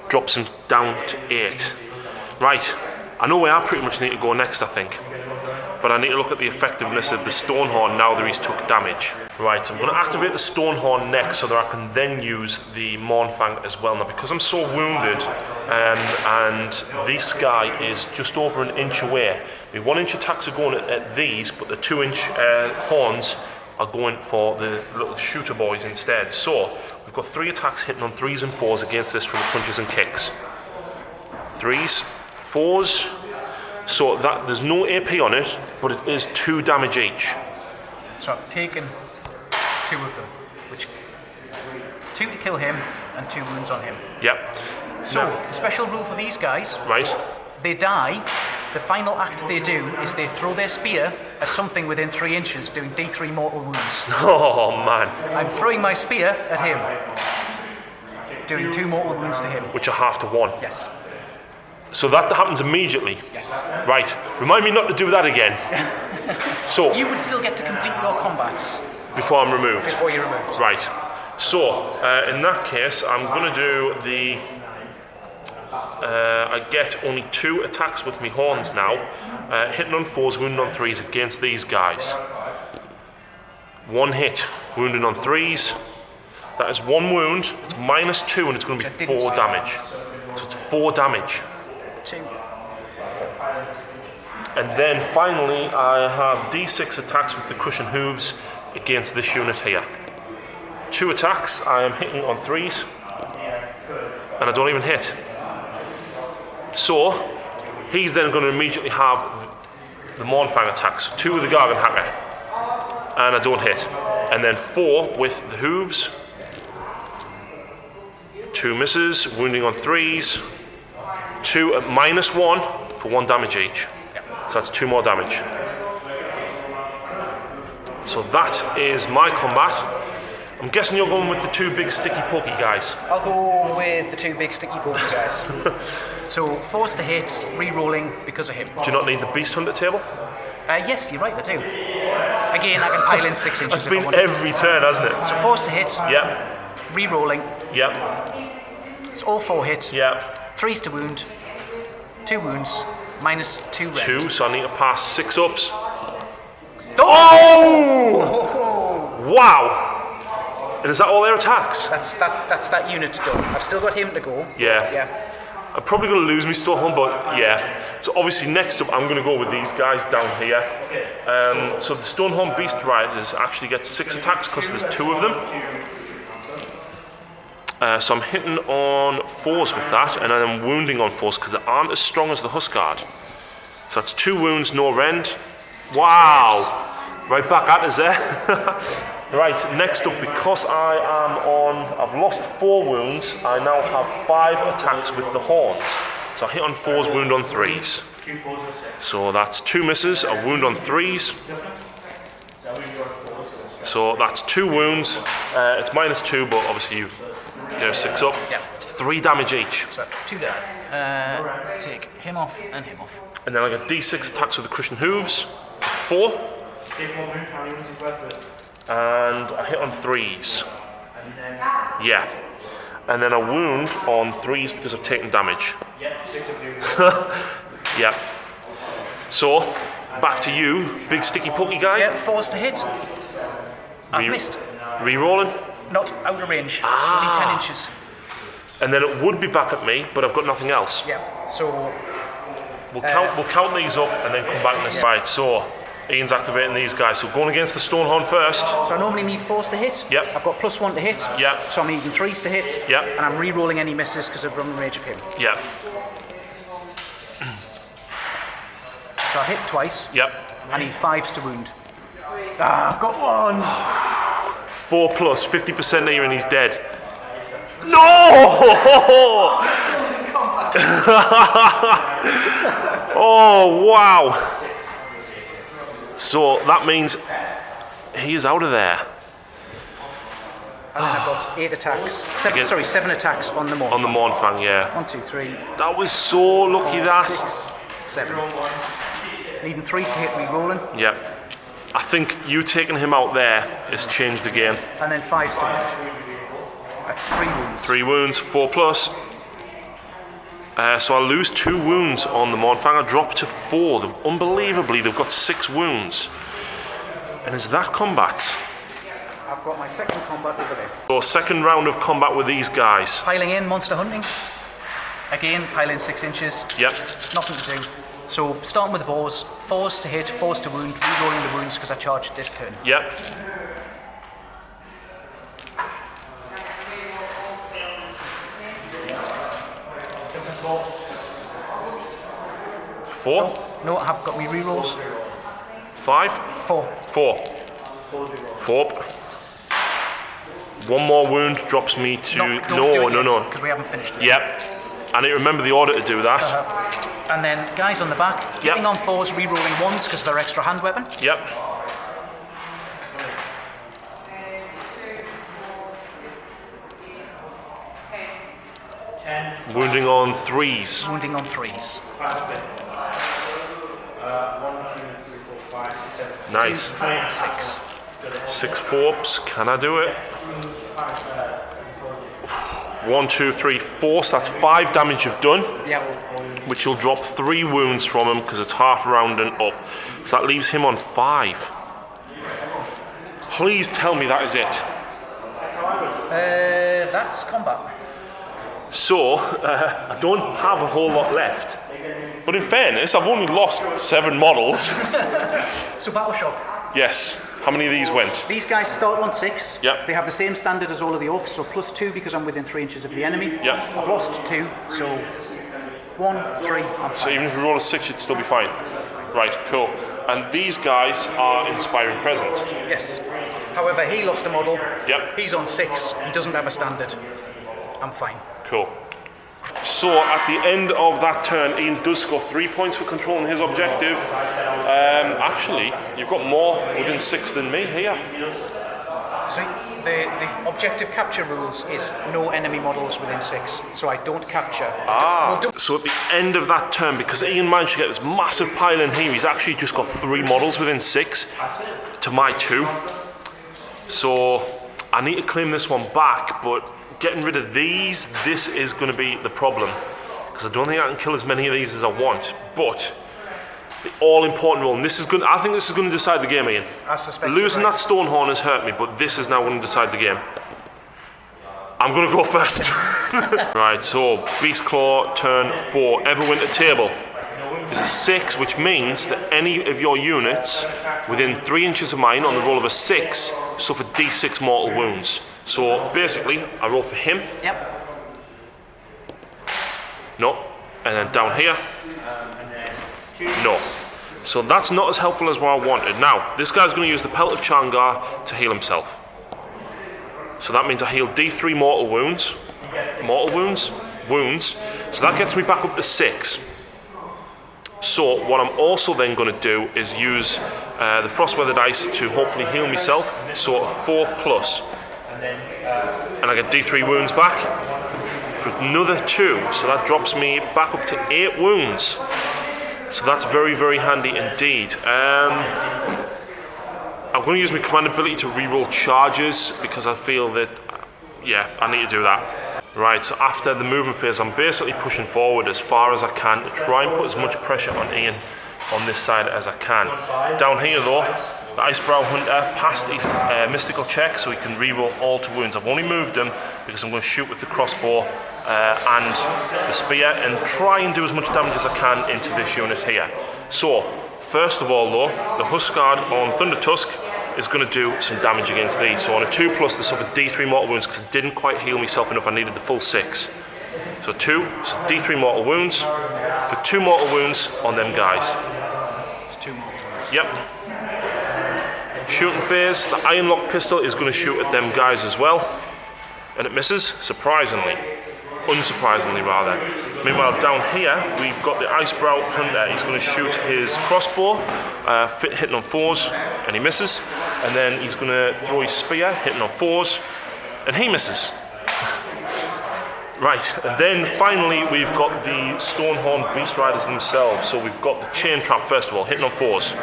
Drops him down to 8. Right. I know where I pretty much need to go next, I think. But I need to look at the effectiveness of the Stonehorn now that he's took damage. Right, so I'm going to activate the Stonehorn next so that I can then use the Mournfang as well. Now, because I'm so wounded and this guy is just over an inch away, the 1-inch attacks are going at these, but the 2-inch horns are going for the little shooter boys instead. So, we've got 3 attacks hitting on 3s and 4s against this from the punches and kicks. 3s, 4s. So that there's no AP on it, but it is 2 damage each. So I've taken 2 of them, which 2 to kill him and 2 wounds on him. Yep. So the special rule for these guys, Right. they die. The final act they do is they throw their spear at something within 3 inches, doing D3 mortal wounds. Oh man. I'm throwing my spear at him, doing 2 mortal wounds to him. Which are half to 1. Yes. So that happens immediately. Yes. Right. Remind me not to do that again. So You would still get to complete your combats before I'm removed. before you're removed. Right. So in that case, I'm going to do the. I get only 2 attacks with me horns now. Hitting on 4s, wounding on 3s against these guys. 1 hit, wounding on 3s. That is 1 wound. It's -2, and it's going to be 4 damage. So it's 4 damage. 2. And then finally, I have D6 attacks with the cushion hooves against this unit here. 2 attacks. I am hitting on 3s, and I don't even hit. So he's then going to immediately have the Mournfang attacks. 2 with the Gargan Hacker, and I don't hit. And then 4 with the hooves. 2 misses, wounding on 3s. 2 at -1 for 1 damage each. So that's 2 more damage. So that is my combat. I'm guessing you're going with the 2 big sticky pokey guys. I'll go with the 2 big sticky pokey guys. So 4s to hit, re-rolling because of him. Do you not need the Beast Hunter table? Yes, you're right, I do. Again, I can pile in 6 inches. It's if I been want. every turn, hasn't it? So 4s to hit, Yep, re-rolling. yep, It's all 4 hits. yep. 3s to wound, 2 wounds, -2 rend. 2, so I need to pass 6 ups. Oh! Wow! And is that all their attacks? That's that unit's done. I've still got him to go. Yeah. Yeah. I'm probably going to lose me Stonehorn, but yeah. So obviously next up I'm going to go with these guys down here. So the Stonehorn Beast Riders actually get 6 attacks because there's 2 of them. So I'm hitting on 4s with that, and then I'm wounding on 4s because they aren't as strong as the Huskard. So that's 2 wounds, no rend. Wow! Right back at us there. Right, next up, because I've lost 4 wounds, I now have 5 attacks with the horns. So I hit on 4s, wound on 3s. So that's 2 misses, a wound on 3s. So that's 2 wounds. It's -2, but obviously you get a 6 up. Yeah. It's 3 damage each. So that's 2 down. Take him off and him off. And then I got D6 attacks with the Christian Hooves. 4. Take 1 wound, how many wounds is worth it? And I hit on 3s. Yeah. And then a wound on 3s because I've taken damage. Yeah, 6 of you. Yeah. So, back to you, big sticky pokey guy. Yeah, 4s to hit. I've missed. Re-rolling. Not out of range. It's only 10 inches. And then it would be back at me, but I've got nothing else. Yeah. So We'll count these up and then come back on this side. So Ian's activating these guys. So going against the Stonehorn first. So I normally need 4s to hit. Yep. I've got +1 to hit. Yep. So I'm needing 3s to hit. Yep. And I'm re-rolling any misses because I've run range of him. Yep. So I hit twice. Yep. I need 5s to wound. I've got 1. 4 plus, 50% here and he's dead. No! Oh, wow. So that means he is out of there. And then I've got 8 attacks. 7 attacks on the Morn. On the Mornfang, yeah. 1, 2, 3. That was so lucky that. 6, 7. Needing 3s to hit re-rolling. Yeah. I think you taking him out there has changed the game. And then 5s to wound. That's 3 wounds. 3 wounds, 4 plus. So I lose 2 wounds on the Mornfang. I drop to 4. Unbelievably, they've got 6 wounds. And is that combat? I've got my second combat over there. So second round of combat with these guys. Piling in, monster hunting. Again, pile in 6 inches. Yep. Nothing to do. So starting with the boars, 4s to hit, 4s to wound, re-rolling the wounds because I charged this turn. Yep. Four? No, I have got me re-rolls. 5? 4. 4. 4. 1 more wound drops me to... No. Because we haven't finished it. Yep. I need to remember the order to do that. And then guys on the back, getting on 4s, re-rolling 1s because they're extra hand weapon. Yep. Wounding on 3s. Wounding on 3s. 1, 2, 3, 4, 5, 6, 7. Nice. 2, 4, 6. 6 forps. Can I do it? 1, 2, 3, 4. So that's 5 damage you've done. Yep. Which will drop 3 wounds from him because it's half round and up. So that leaves him on 5. Please tell me that is it. That's combat. So, I don't have a whole lot left. But in fairness, I've only lost 7 models. So battle shock. Yes. How many of these went? These guys start on 6. Yep. They have the same standard as all of the orcs, so +2 because I'm within 3 inches of the enemy. Yep. I've lost 2, so 1, 3, I'm fine. So even if you roll a 6, you'd still be fine. Right, cool. And these guys are Inspiring Presence. Yes. However, he lost a model. Yep. He's on 6. He doesn't have a standard. I'm fine. Cool. So at the end of that turn, Ian does score 3 points for controlling his objective. Actually, you've got more within 6 than me here. So the objective capture rules is no enemy models within 6. So I don't capture. So at the end of that turn, because Ian managed to get this massive pile in here, he's actually just got 3 models within 6 to my 2. So I need to claim this one back, but getting rid of these, this is going to be the problem. Because I don't think I can kill as many of these as I want. But the all-important rule, and this is going. I think this is going to decide the game, Ian. I suspect losing right. that Stonehorn has hurt me, but this is now going to decide the game. I'm going to go first. Right, so Beastclaw turn 4. Everwinter table is a 6, which means that any of your units within 3 inches of mine on the roll of a 6 suffer D6 mortal wounds. So basically, I roll for him. Yep. No. And then down here. No. So that's not as helpful as what I wanted. Now, this guy's going to use the Pelt of Changar to heal himself. So that means I heal D3 mortal wounds. Mortal wounds? Wounds. So that gets me back up to 6. So what I'm also then going to do is use the Frostweather dice to hopefully heal myself. So a 4 plus. And I get D3 wounds back for another 2. So that drops me back up to 8 wounds. So that's very, very handy indeed. I'm going to use my command ability to reroll charges because I feel that, yeah, I need to do that. Right, so after the movement phase, I'm basically pushing forward as far as I can to try and put as much pressure on Ian on this side as I can. Down here though, The Icebrow Hunter passed his mystical check, so he can reroll all 2 wounds. I've only moved him because I'm going to shoot with the crossbow and the spear and try and do as much damage as I can into this unit here. So, first of all though, the Huskard on Thunder Tusk is going to do some damage against these. So on a 2+, they suffered D3 mortal wounds because I didn't quite heal myself enough. I needed the full 6. So 2, so D3 mortal wounds. For 2 mortal wounds on them guys. It's 2 mortal wounds. Yep. Shooting phase, the Iron Lock pistol is going to shoot at them guys as well. And it misses, surprisingly. Unsurprisingly, rather. Meanwhile, down here, we've got the Icebrow Hunter. He's going to shoot his crossbow, hitting on 4s, and he misses. And then he's going to throw his spear, hitting on 4s, and he misses. Right, and then finally, we've got the Stonehorn Beast Riders themselves. So we've got the Chain Trap, first of all, hitting on 4s.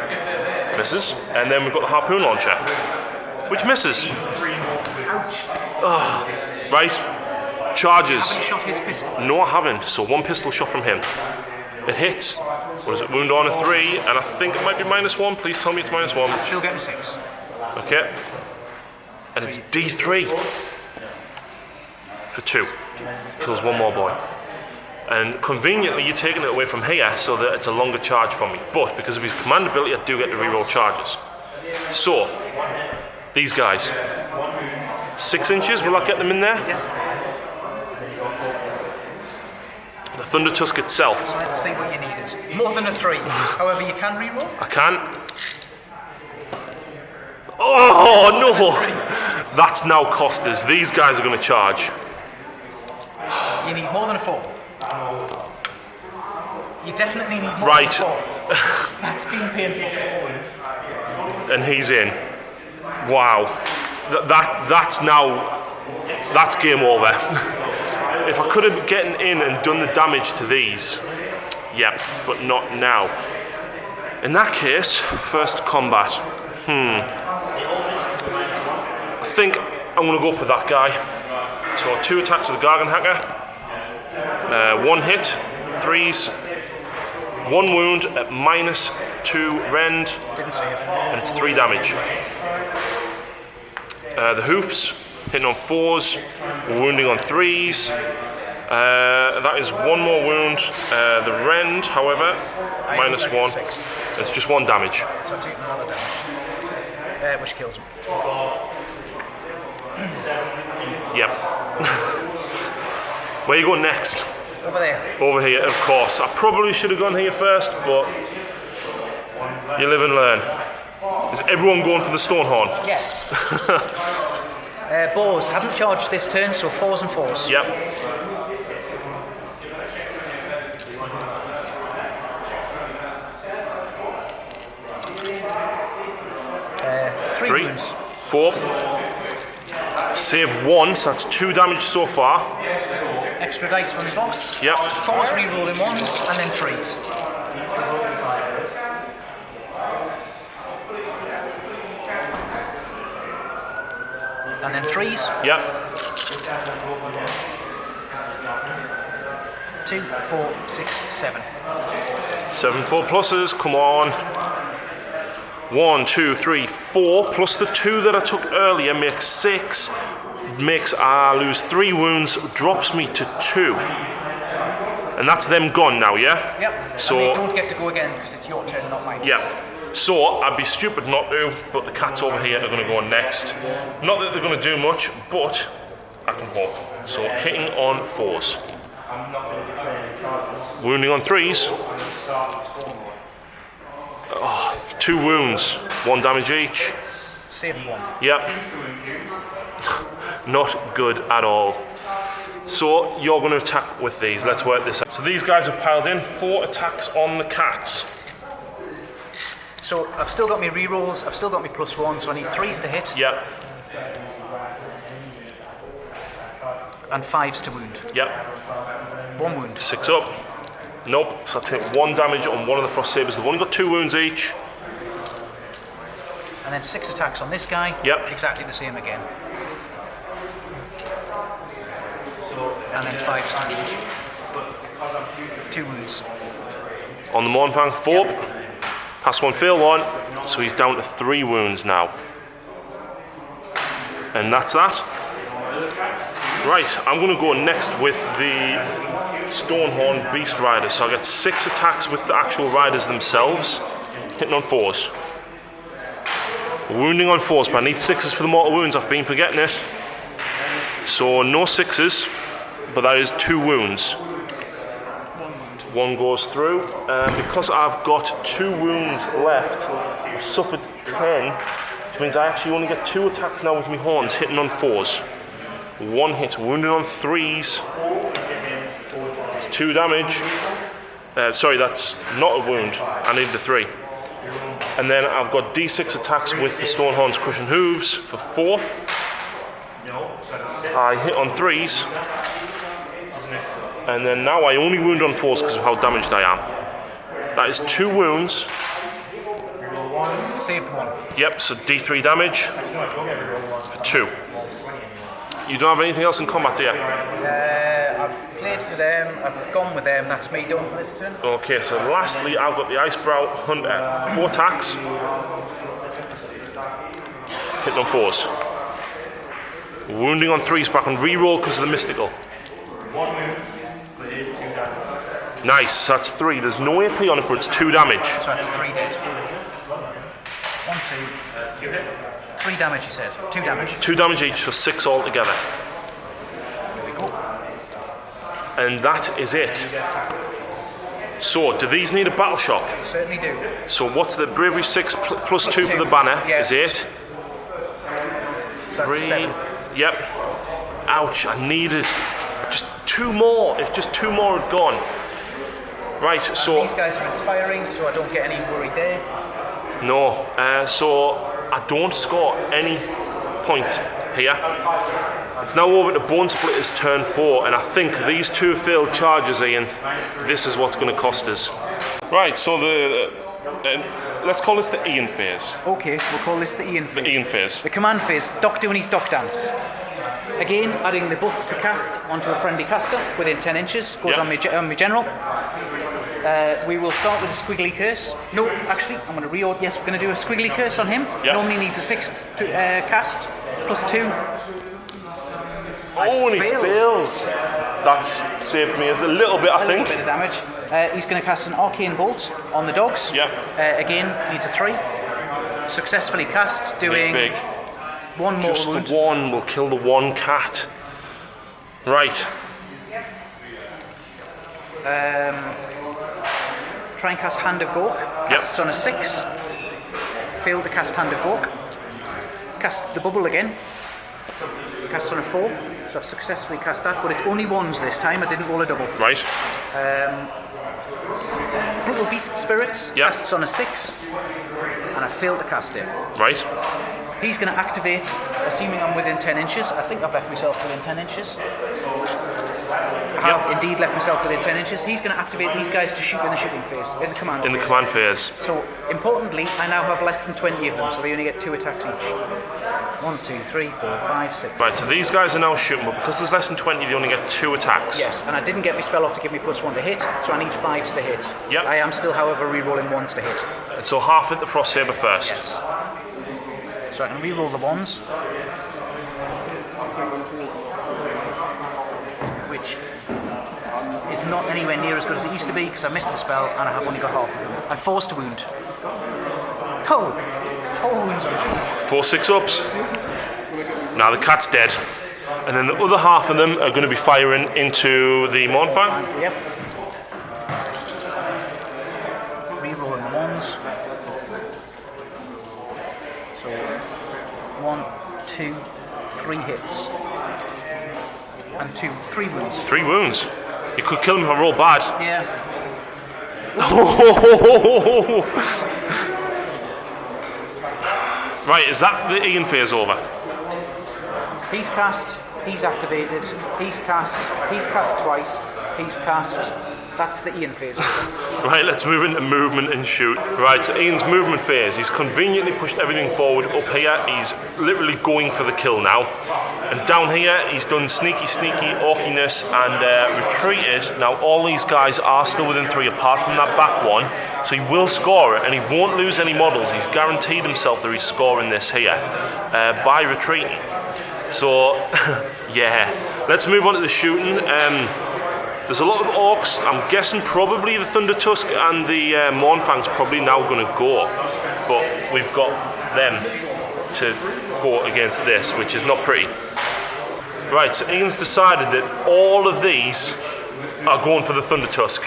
Misses. And then we've got the Harpoon Launcher, which misses. Oh, right. Charges. Haven't you shot his pistol? No, I haven't. So 1 pistol shot from him. It hits. What is it? Wound on a 3, and I think it might be -1. Please tell me it's -1. Still getting 6. Okay. And it's D3 for 2. Kills 1 more boy. And conveniently, you're taking it away from here so that it's a longer charge from me. But because of his command ability, I do get to reroll charges. So, these guys. 6 inches, will that get them in there? Yes. The Thunder Tusk itself. Let's see what you needed. More than a 3. However, you can reroll. I can. Oh, no! That's now cost us. These guys are going to charge. You need more than a 4. You definitely need more Right. than a 4. That's been painful. And he's in. Wow. That's game over. If I could have gotten in and done the damage to these, yep, but not now. In that case, first combat. I think I'm going to go for that guy. So 2 attacks with the Gargan Hacker. 1 hit, 3s, 1 wound at -2 rend. Didn't save. And it's 3 damage. The hoofs, hitting on 4s, wounding on 3s. That is 1 more wound. The rend, however, -1. 6. It's just 1 damage. So take another damage. Which kills him. Yep. Where you going next? Over there. Over here, of course. I probably should have gone here first, but you live and learn. Is everyone going for the Stonehorn? Yes. Boars haven't charged this turn, so 4s and 4s. Yep. Three wounds. 4. Save 1, so that's 2 damage so far. Extra dice from the boss. Yep. 4s re-rolling 1s, and then 3s. And then 3s. Yep. 2, 4, 6, 7. 7 4+, come on. 1, 2, 3, 4, plus the 2 that I took earlier makes 6. Makes I lose 3 wounds, drops me to 2. And that's them gone now, yeah? Yep. So, and they don't get to go again because it's your turn, not mine. yeah. So, I'd be stupid not to, but the cats over here are going to go next. Not that they're going to do much, but I can hope. So, hitting on 4s. Wounding on 3s. Oh, 2 wounds, 1 damage each. Saved 1. Yep. Not good at all. So you're going to attack with these. Let's work this out. So these guys have piled in 4 attacks on the cats. So I've still got my rerolls, I've still got my +1, so I need 3s to hit. Yep. And 5s to wound. Yep. 1 wound. 6 up. Nope. So I take 1 damage on one of the Frost Sabers. They've only got 2 wounds each. And then 6 attacks on this guy. Yep. Exactly the same again. And then 5 wounds. 2 wounds. On the Mornfang, 4. Pass one, fail one. So he's down to 3 wounds now. And that's that. Right, I'm going to go next with the Stonehorn Beast Riders. So I get 6 attacks with the actual riders themselves, hitting on 4s. Wounding on 4s, but I need 6s for the mortal wounds. I've been forgetting it. So no 6s, but that is 2 wounds. 1 goes through. Because I've got 2 wounds left, I've suffered 10, which means I actually only get 2 attacks now with my horns, hitting on 4s. 1 hit, wounded on 3s. It's 2 damage. Sorry, that's not a wound. I need the 3. And then I've got D6 attacks with the Stonehorn's Crushing Hooves for 4. I hit on 3s. And then now I only wound on 4s because of how damaged I am. That is 2 wounds. Saved 1. Yep, so D3 damage for 2. You don't have anything else in combat, do you? I've played with them, I've gone with them, that's me done for this turn. Okay, so lastly I've got the Icebrow Hunter. 4 attacks. Hitting on 4s. Wounding on 3s, but I can reroll because of the mystical. 1 wound, but it is 2 damage. Nice, that's 3. There's no AP on it, but it's 2 damage. So that's 3 dead. 1, 2, 3 damage, you said. 2 damage. 2 damage each, so 6 altogether. Here we go. And that is it. So, do these need a battle shock? Certainly do. So what's the bravery 6 plus 2 for the banner? Yeah. Is 8. That's 3. 7. Yep. Ouch, I needed just 2 more. If just 2 more had gone. Right, so... These guys are inspiring, so I don't get any worry there. No, so I don't score any point here. It's now over to Bone Splitter's turn 4, and I think these 2 failed charges, Ian, this is what's going to cost us. Right, so let's call this the Ian phase. Okay, we'll call this the Ian phase. The Ian phase. The command phase, Doc doing his Doc dance. Again, adding the buff to cast onto a friendly caster within 10 inches, goes on my general. We will start with a squiggly curse. No, actually, I'm going to reorder. Yes, we're going to do a squiggly curse on him. Yep. Normally needs a 6th to cast, plus 2. Oh, and he fails. That's saved me a little bit, I A think. little bit of damage. He's going to cast an arcane bolt on the dogs. Yep. Again, needs a 3. Successfully cast, doing Big. 1 more Just wound. the 1 will kill the 1 cat. Right. Try and cast Hand of Gork. Casts on a 6. Failed to cast Hand of Gork. Cast the bubble again. Casts on a 4. So I've successfully cast that, but it's only 1s this time. I didn't roll a double. Right. Brutal Beast Spirits. Yep. Casts on a 6. And I failed to cast it. Right. He's going to activate, assuming I'm within 10 inches. I think I've left myself within 10 inches. I have indeed left myself within 10 inches. He's going to activate these guys to shoot in the shooting phase, in the command In the phase. command phase. So, importantly, I now have less than 20 of them, so they only get 2 attacks each. 1, 2, 3, 4, 5, 6. Right, so these guys are now shooting, but because there's less than 20, they only get 2 attacks. Yes, and I didn't get my spell off to give me +1 to hit, so I need 5s to hit. Yep. I am still, however, re-rolling 1s to hit. And so half hit the Frost Saber first. Yes. So I can re-roll the 1s. Which is not anywhere near as good as it used to be because I missed the spell and I have only got half of them. I'm forced to wound. Oh! It's 4 wounds on me. 4 6-ups. Now the cat's dead. And then the other half of them are going to be firing into the Mornfang. Yep. Re-rolling the 1s. So 1, 2, 3 hits. And 3 wounds. 3 wounds. You could kill him if I roll bad. Yeah. Right, is that the Ian phase over? He's cast, he's activated, he's cast twice, he's cast, That's the Ian phase. Right, let's move into movement and shoot. Right, so Ian's movement phase. He's conveniently pushed everything forward. Up here, he's literally going for the kill now. And down here, he's done sneaky, orkiness, and retreated. Now, all these guys are still within 3 apart from that back one. So he will score it, and he won't lose any models. He's guaranteed himself that he's scoring this here by retreating. So, yeah. Let's move on to the shooting. There's a lot of orcs. I'm guessing probably the Thunder Tusk and the Mournfang's probably now going to go. But we've got them to go against this, which is not pretty. Right, so Ian's decided that all of these are going for the Thunder Tusk.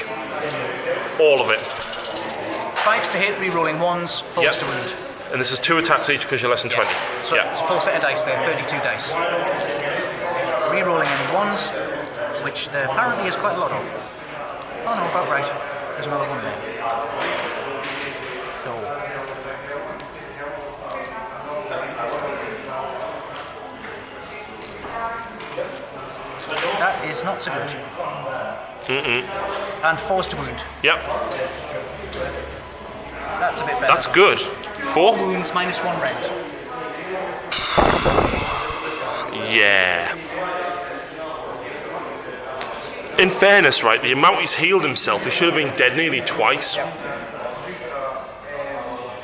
All of it. 5s to hit, re-rolling 1s, 4s to wound. And this is 2 attacks each because you're less than 20. So it's a full set of dice there, 32 dice. Re-rolling any 1s, which there apparently is quite a lot of. Oh no, about right. There's another one there. So... that is not so good. And 4s to wound. Yep. That's a bit better. That's good. 4? Wounds minus 1 rend. Yeah. In fairness, right, the amount he's healed himself, he should have been dead nearly twice.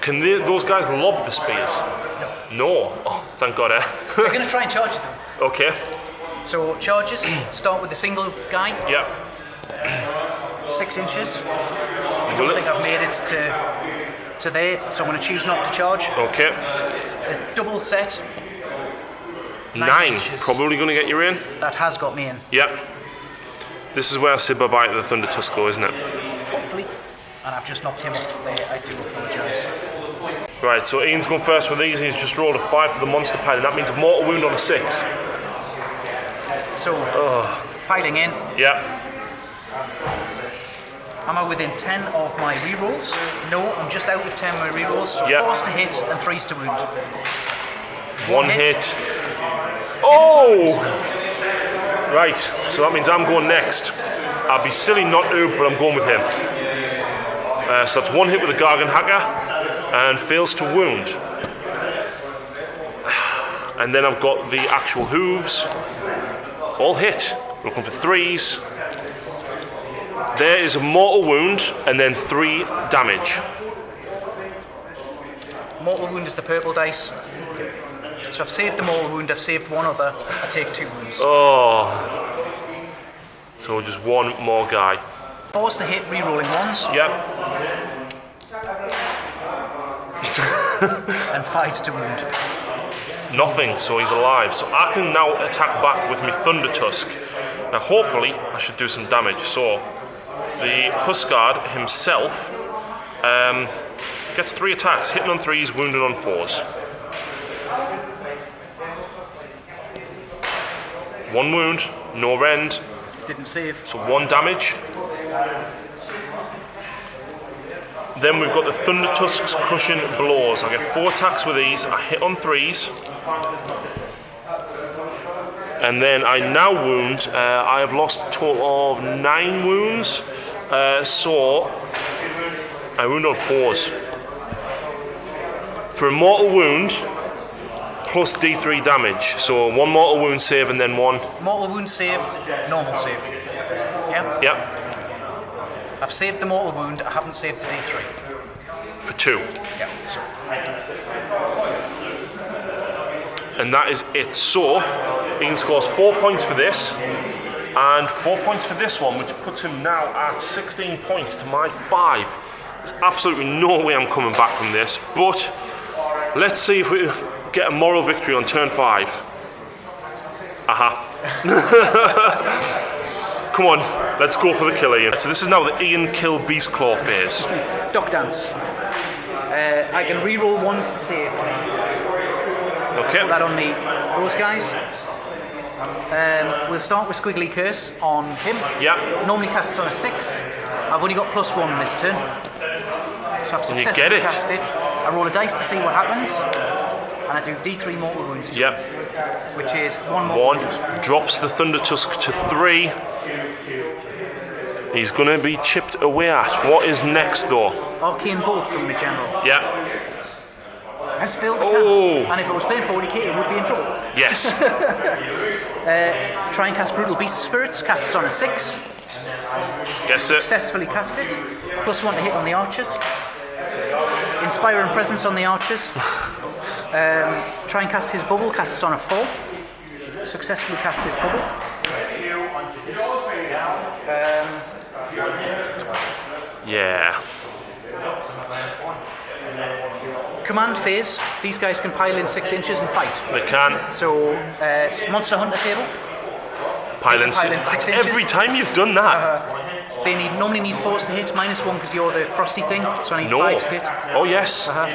Can those guys lob the spears? No. Oh, thank God, eh? We're going to try and charge them. Okay. So charges start with a single guy. Yep. 6 inches. I don't think I've made it to there, so I'm going to choose not to charge. Okay. A double set. 9. inches. Probably going to get you in. That has got me in. Yep. This is where I say bye-bye to the Thunder Tusk, isn't it? Hopefully. And I've just knocked him off there. I do apologise. Right, so Ian's gone first with these. He's just rolled a 5 for the monster pile, and that means a mortal wound on a 6. So, piling in. Yep. Am I within 10 of my rerolls? No, I'm just out of 10 of my rerolls. So Yep. 4s to hit and 3s to wound. 1 hit. Oh! Right, so that means I'm going next. I'd be silly not to, but I'm going with him. So that's 1 hit with a Gargan Hacker and fails to wound. And then I've got the actual hooves. All hit. Looking for 3s. There is a mortal wound and then 3 damage. Mortal wound is the purple dice. So I've saved the mortal wound, I've saved 1 other, I take 2 wounds. Oh. So just 1 more guy. 4s to hit, re-rolling 1s. Yep. And 5s to wound. Nothing, so he's alive. So I can now attack back with my Thunder Tusk. Now hopefully I should do some damage. So the Huskard himself gets 3 attacks, hitting on 3s, wounded on 4s. 1 wound, no rend. Didn't save. So 1 damage. Then we've got the Thunder Tusk's Crushing Blows. I get 4 attacks with these, I hit on 3s. And then I now wound, I have lost a total of 9 wounds. So I wound on 4s. For a mortal wound, plus D3 damage. So 1 mortal wound save and then 1. Mortal wound save, normal save. Yeah? Yep. I've saved the mortal wound, I haven't saved the D3. For 2. Yeah, so. And that is it. So Ian scores 4 points for this and 4 points for this one, which puts him now at 16 points to my 5. There's absolutely no way I'm coming back from this, but let's see if we get a moral victory on turn 5. Aha. Come on, let's go for the kill, Ian. So this is now the Ian kill Beastclaw phase. Duck dance. I can re-roll 1s to save. Okay. Put that on those guys. We'll start with Squiggly Curse on him. Yep. Normally casts on a 6. I've only got +1 this turn. So I've you get successfully it. cast it. I roll a dice to see what happens. And I do D3 mortal wounds to Yep. him, which is 1 mortal 1 wound. drops the Thunder Tusk to 3. He's going to be chipped away at. What is next, though? Arcane Bolt from the General. Yeah. Has failed the cast, and if it was playing 40k, it would be in trouble. Yes. Try and cast Brutal Beast Spirits, casts on a 6. Gets it. Successfully cast it. +1 to hit on the archers. Inspiring Presence on the archers. Try and cast his bubble, casts on a 4. Successfully cast his bubble. Yeah. Command phase, these guys can pile in 6 inches and fight. They can. So, Monster Hunter table. Pile in 6 inches. Every time you've done that. They normally need 4s to hit, -1 because you're the frosty thing, so I need 5s to hit. Oh, yes. I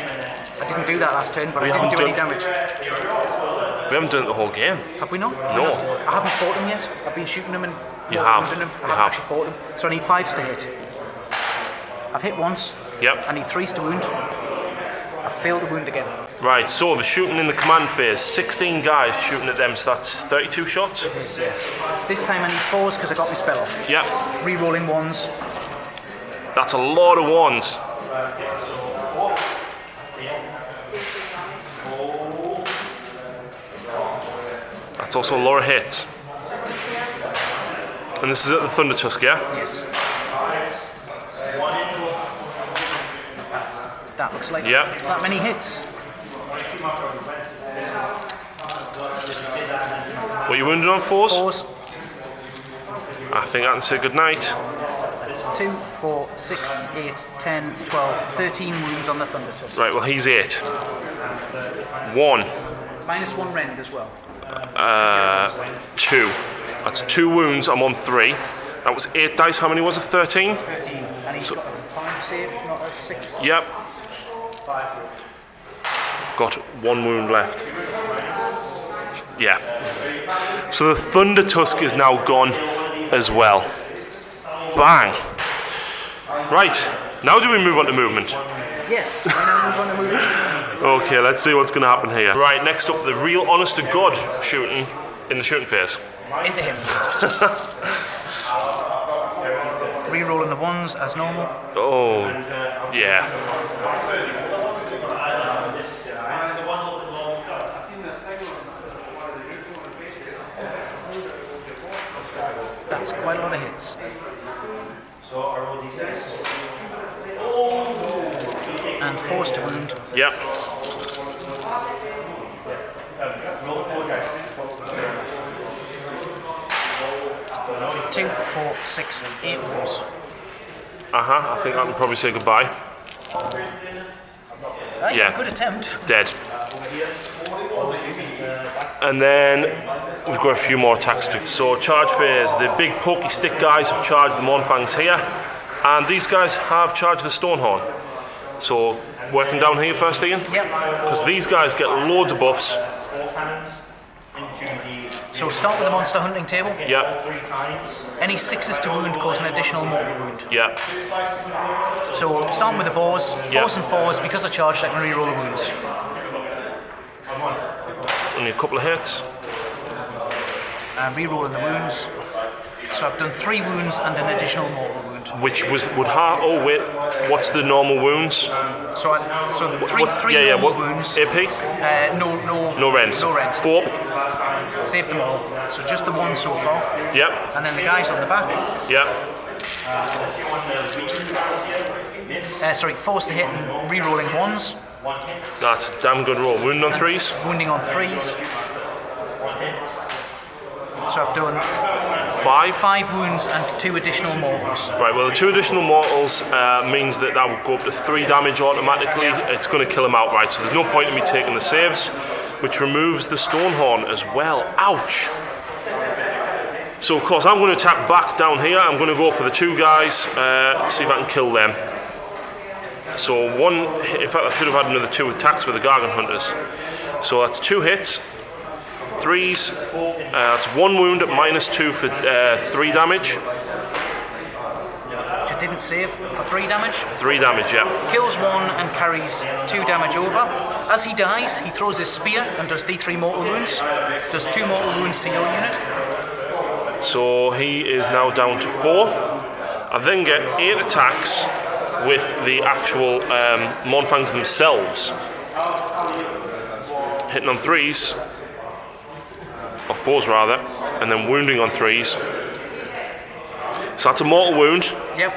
didn't do that last turn, but I didn't do any damage. We haven't done it the whole game. Have we not? No. I haven't fought them yet. I've been shooting them and You have. wounding them. I You haven't have. actually fought them, so I need 5s to hit. I've hit once. Yep. I need 3s to wound. I've failed to wound again. Right, so the shooting in the command phase, 16 guys shooting at them, so that's 32 shots? It is, yes. This time I need 4s because I got my spell off. Yep. Re-rolling 1s. That's a lot of ones. That's also a lot of hits. And this is at the Thunder Tusk, yeah? Yes. That looks like Yep. that many hits. What are you wounded on, 4s? 4s. I think I can say goodnight. That's 2, 4, 6, 8, 10, 12, 13 wounds on the Thunder Tusk. Right, well, he's 8. 1, -1 rend as well. 2. That's 2 wounds, I'm on 3. That was 8 dice, how many was it? 13? 13. And he's got a 5 save, not a 6. Yep. Got 1 wound left. Yeah. So the Thunder Tusk is now gone as well. Bang. Right, now do we move on to movement? Yes, I now move on to movement. Okay, let's see what's going to happen here. Right, next up, the real honest-to-God shooting in the shooting phase. Into him. Re-rolling the 1s as normal. Oh, yeah. That's quite a lot of hits. And 4s to wound. Yep. Two, 4, 6, 8 wounds. I think I can probably say goodbye. Yeah. Good attempt. Dead. And then we've got a few more attacks to do. So charge phase, the big pokey stick guys have charged the Mournfangs here, and these guys have charged the Stonehorn. So working down here first, Ian? Yep. Because these guys get loads of buffs. So start with the monster hunting table. Yep, Any 6s to wound cause an additional mortal wound. yep. So starting with the boars, 4s Yep. and 4s, because they're charged I can re-roll the wounds. Only a couple of hits. And re-rolling the wounds. So I've done 3 wounds and an additional mortal wound. Which would have, oh wait, what's the normal wounds? So three normal wounds. AP? No rends. No rends. 4. Saved them all. So just the 1 so far. Yep, And then the guys on the back. yep. 4s to hit and re-rolling 1s. That's a damn good roll. Wound on 3s. Wounding on 3s. So I've done 5 wounds and 2 additional mortals. Right, well the 2 additional mortals means that would go up to 3 damage automatically. It's going to kill him outright, so there's no point in me taking the saves, which removes the Stonehorn as well. Ouch! So of course I'm going to attack back down here. I'm going to go for the 2 guys, see if I can kill them. So in fact I should have had another 2 attacks with the Gargan Hunters. So that's 2 hits. 3s, that's 1 wound at -2 for 3 damage. Which I didn't save for 3 damage. 3 damage, yeah. Kills 1 and carries 2 damage over. As he dies, he throws his spear and does D3 mortal wounds. Does 2 mortal wounds to your unit. So he is now down to 4. I then get 8 attacks with the actual Monfangs themselves. Hitting on 3s, or 4s rather, and then wounding on 3s. So that's a mortal wound. Yep.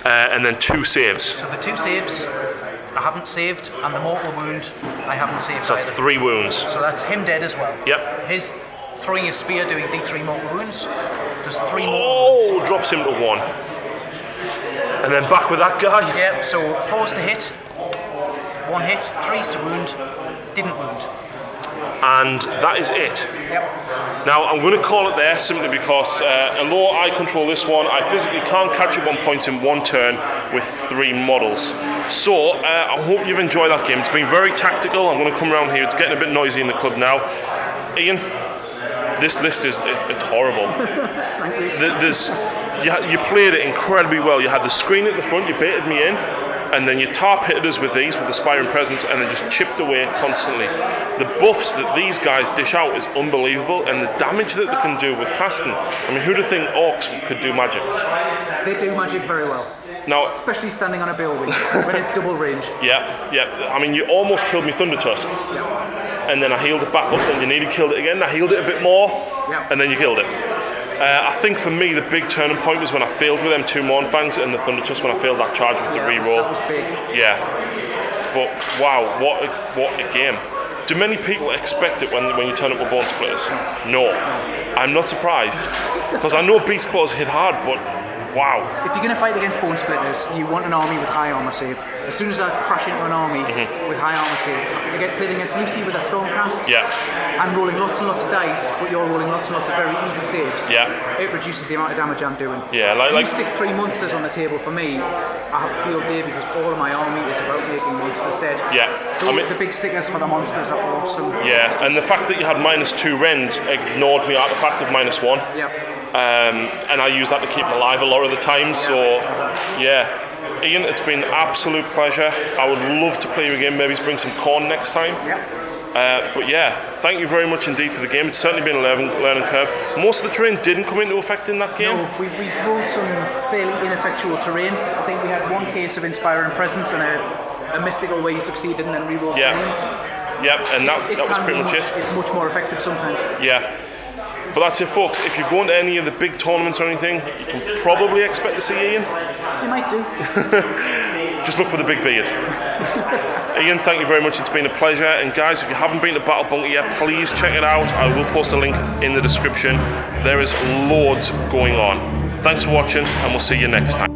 And then 2 saves. So the 2 saves I haven't saved, and the mortal wound I haven't saved So that's either. 3 wounds. So that's him dead as well. Yep. His throwing his spear doing D3 mortal wounds. Does 3 mortal wounds. Drops him to 1. And then back with that guy. Yep, so 4s to hit, 1 hit, 3s to wound, didn't wound. And that is it. Yep. Now I'm going to call it there simply because although I control this one, I physically can't catch up on points in 1 turn with 3 models. So I hope you've enjoyed that game. It's been very tactical. I'm going to come around here. It's getting a bit noisy in the club now. Ian, this list is it's horrible. You played it incredibly well. You had the screen at the front, you baited me in, and then you tar pitted us with these, with the Spiring Presence, and then just chipped away constantly. The buffs that these guys dish out is unbelievable, and the damage that they can do with casting. I mean, who'd have think orcs could do magic? They do magic very well. Now, especially standing on a building when it's double range. Yeah. I mean, you almost killed me Thunder Tusk. And then I healed it back up, and you nearly killed it again. I healed it a bit more, and then you killed it. I think for me the big turning point was when I failed with them 2 Mournfangs and the Thunder Tusk, when I failed that charge with the reroll. That was big. Yeah, but wow, what a game. Do many people expect it when you turn up with Bone Splitters? No. I'm not surprised, because I know Beastclaws hit hard, but wow. If you're going to fight against Bone Splitters, you want an army with high armor save. As soon as I crash into an army with high armor save, I get played against Lucy with a Stormcast. I'm rolling lots and lots of dice, but you're rolling lots and lots of very easy saves. It reduces the amount of damage I'm doing. You stick 3 monsters on the table for me, I have a field day because all of my army is about making monsters dead. I mean, the big stickers for the monsters are awesome. And the fact that you had -2 rend ignored me artifact of -1. And I use that to keep them alive a lot of the time. So Ian, it's been an absolute pleasure. I would love to play you again, maybe bring some corn next time. But yeah, thank you very much indeed for the game. It's certainly been a learning curve. Most of the terrain didn't come into effect in that game. No, we rolled some fairly ineffectual terrain. I think we had 1 case of Inspiring Presence and a mystical where you succeeded and then re-rolled terrains. And that was pretty much it. It's much more effective sometimes. But that's it, folks. If you're going to any of the big tournaments or anything, you can probably expect to see Ian. You might do. Just look for the big beard. Ian, thank you very much. It's been a pleasure. And guys, if you haven't been to Battle Bunker yet, please check it out. I will post a link in the description. There is loads going on. Thanks for watching, and we'll see you next time.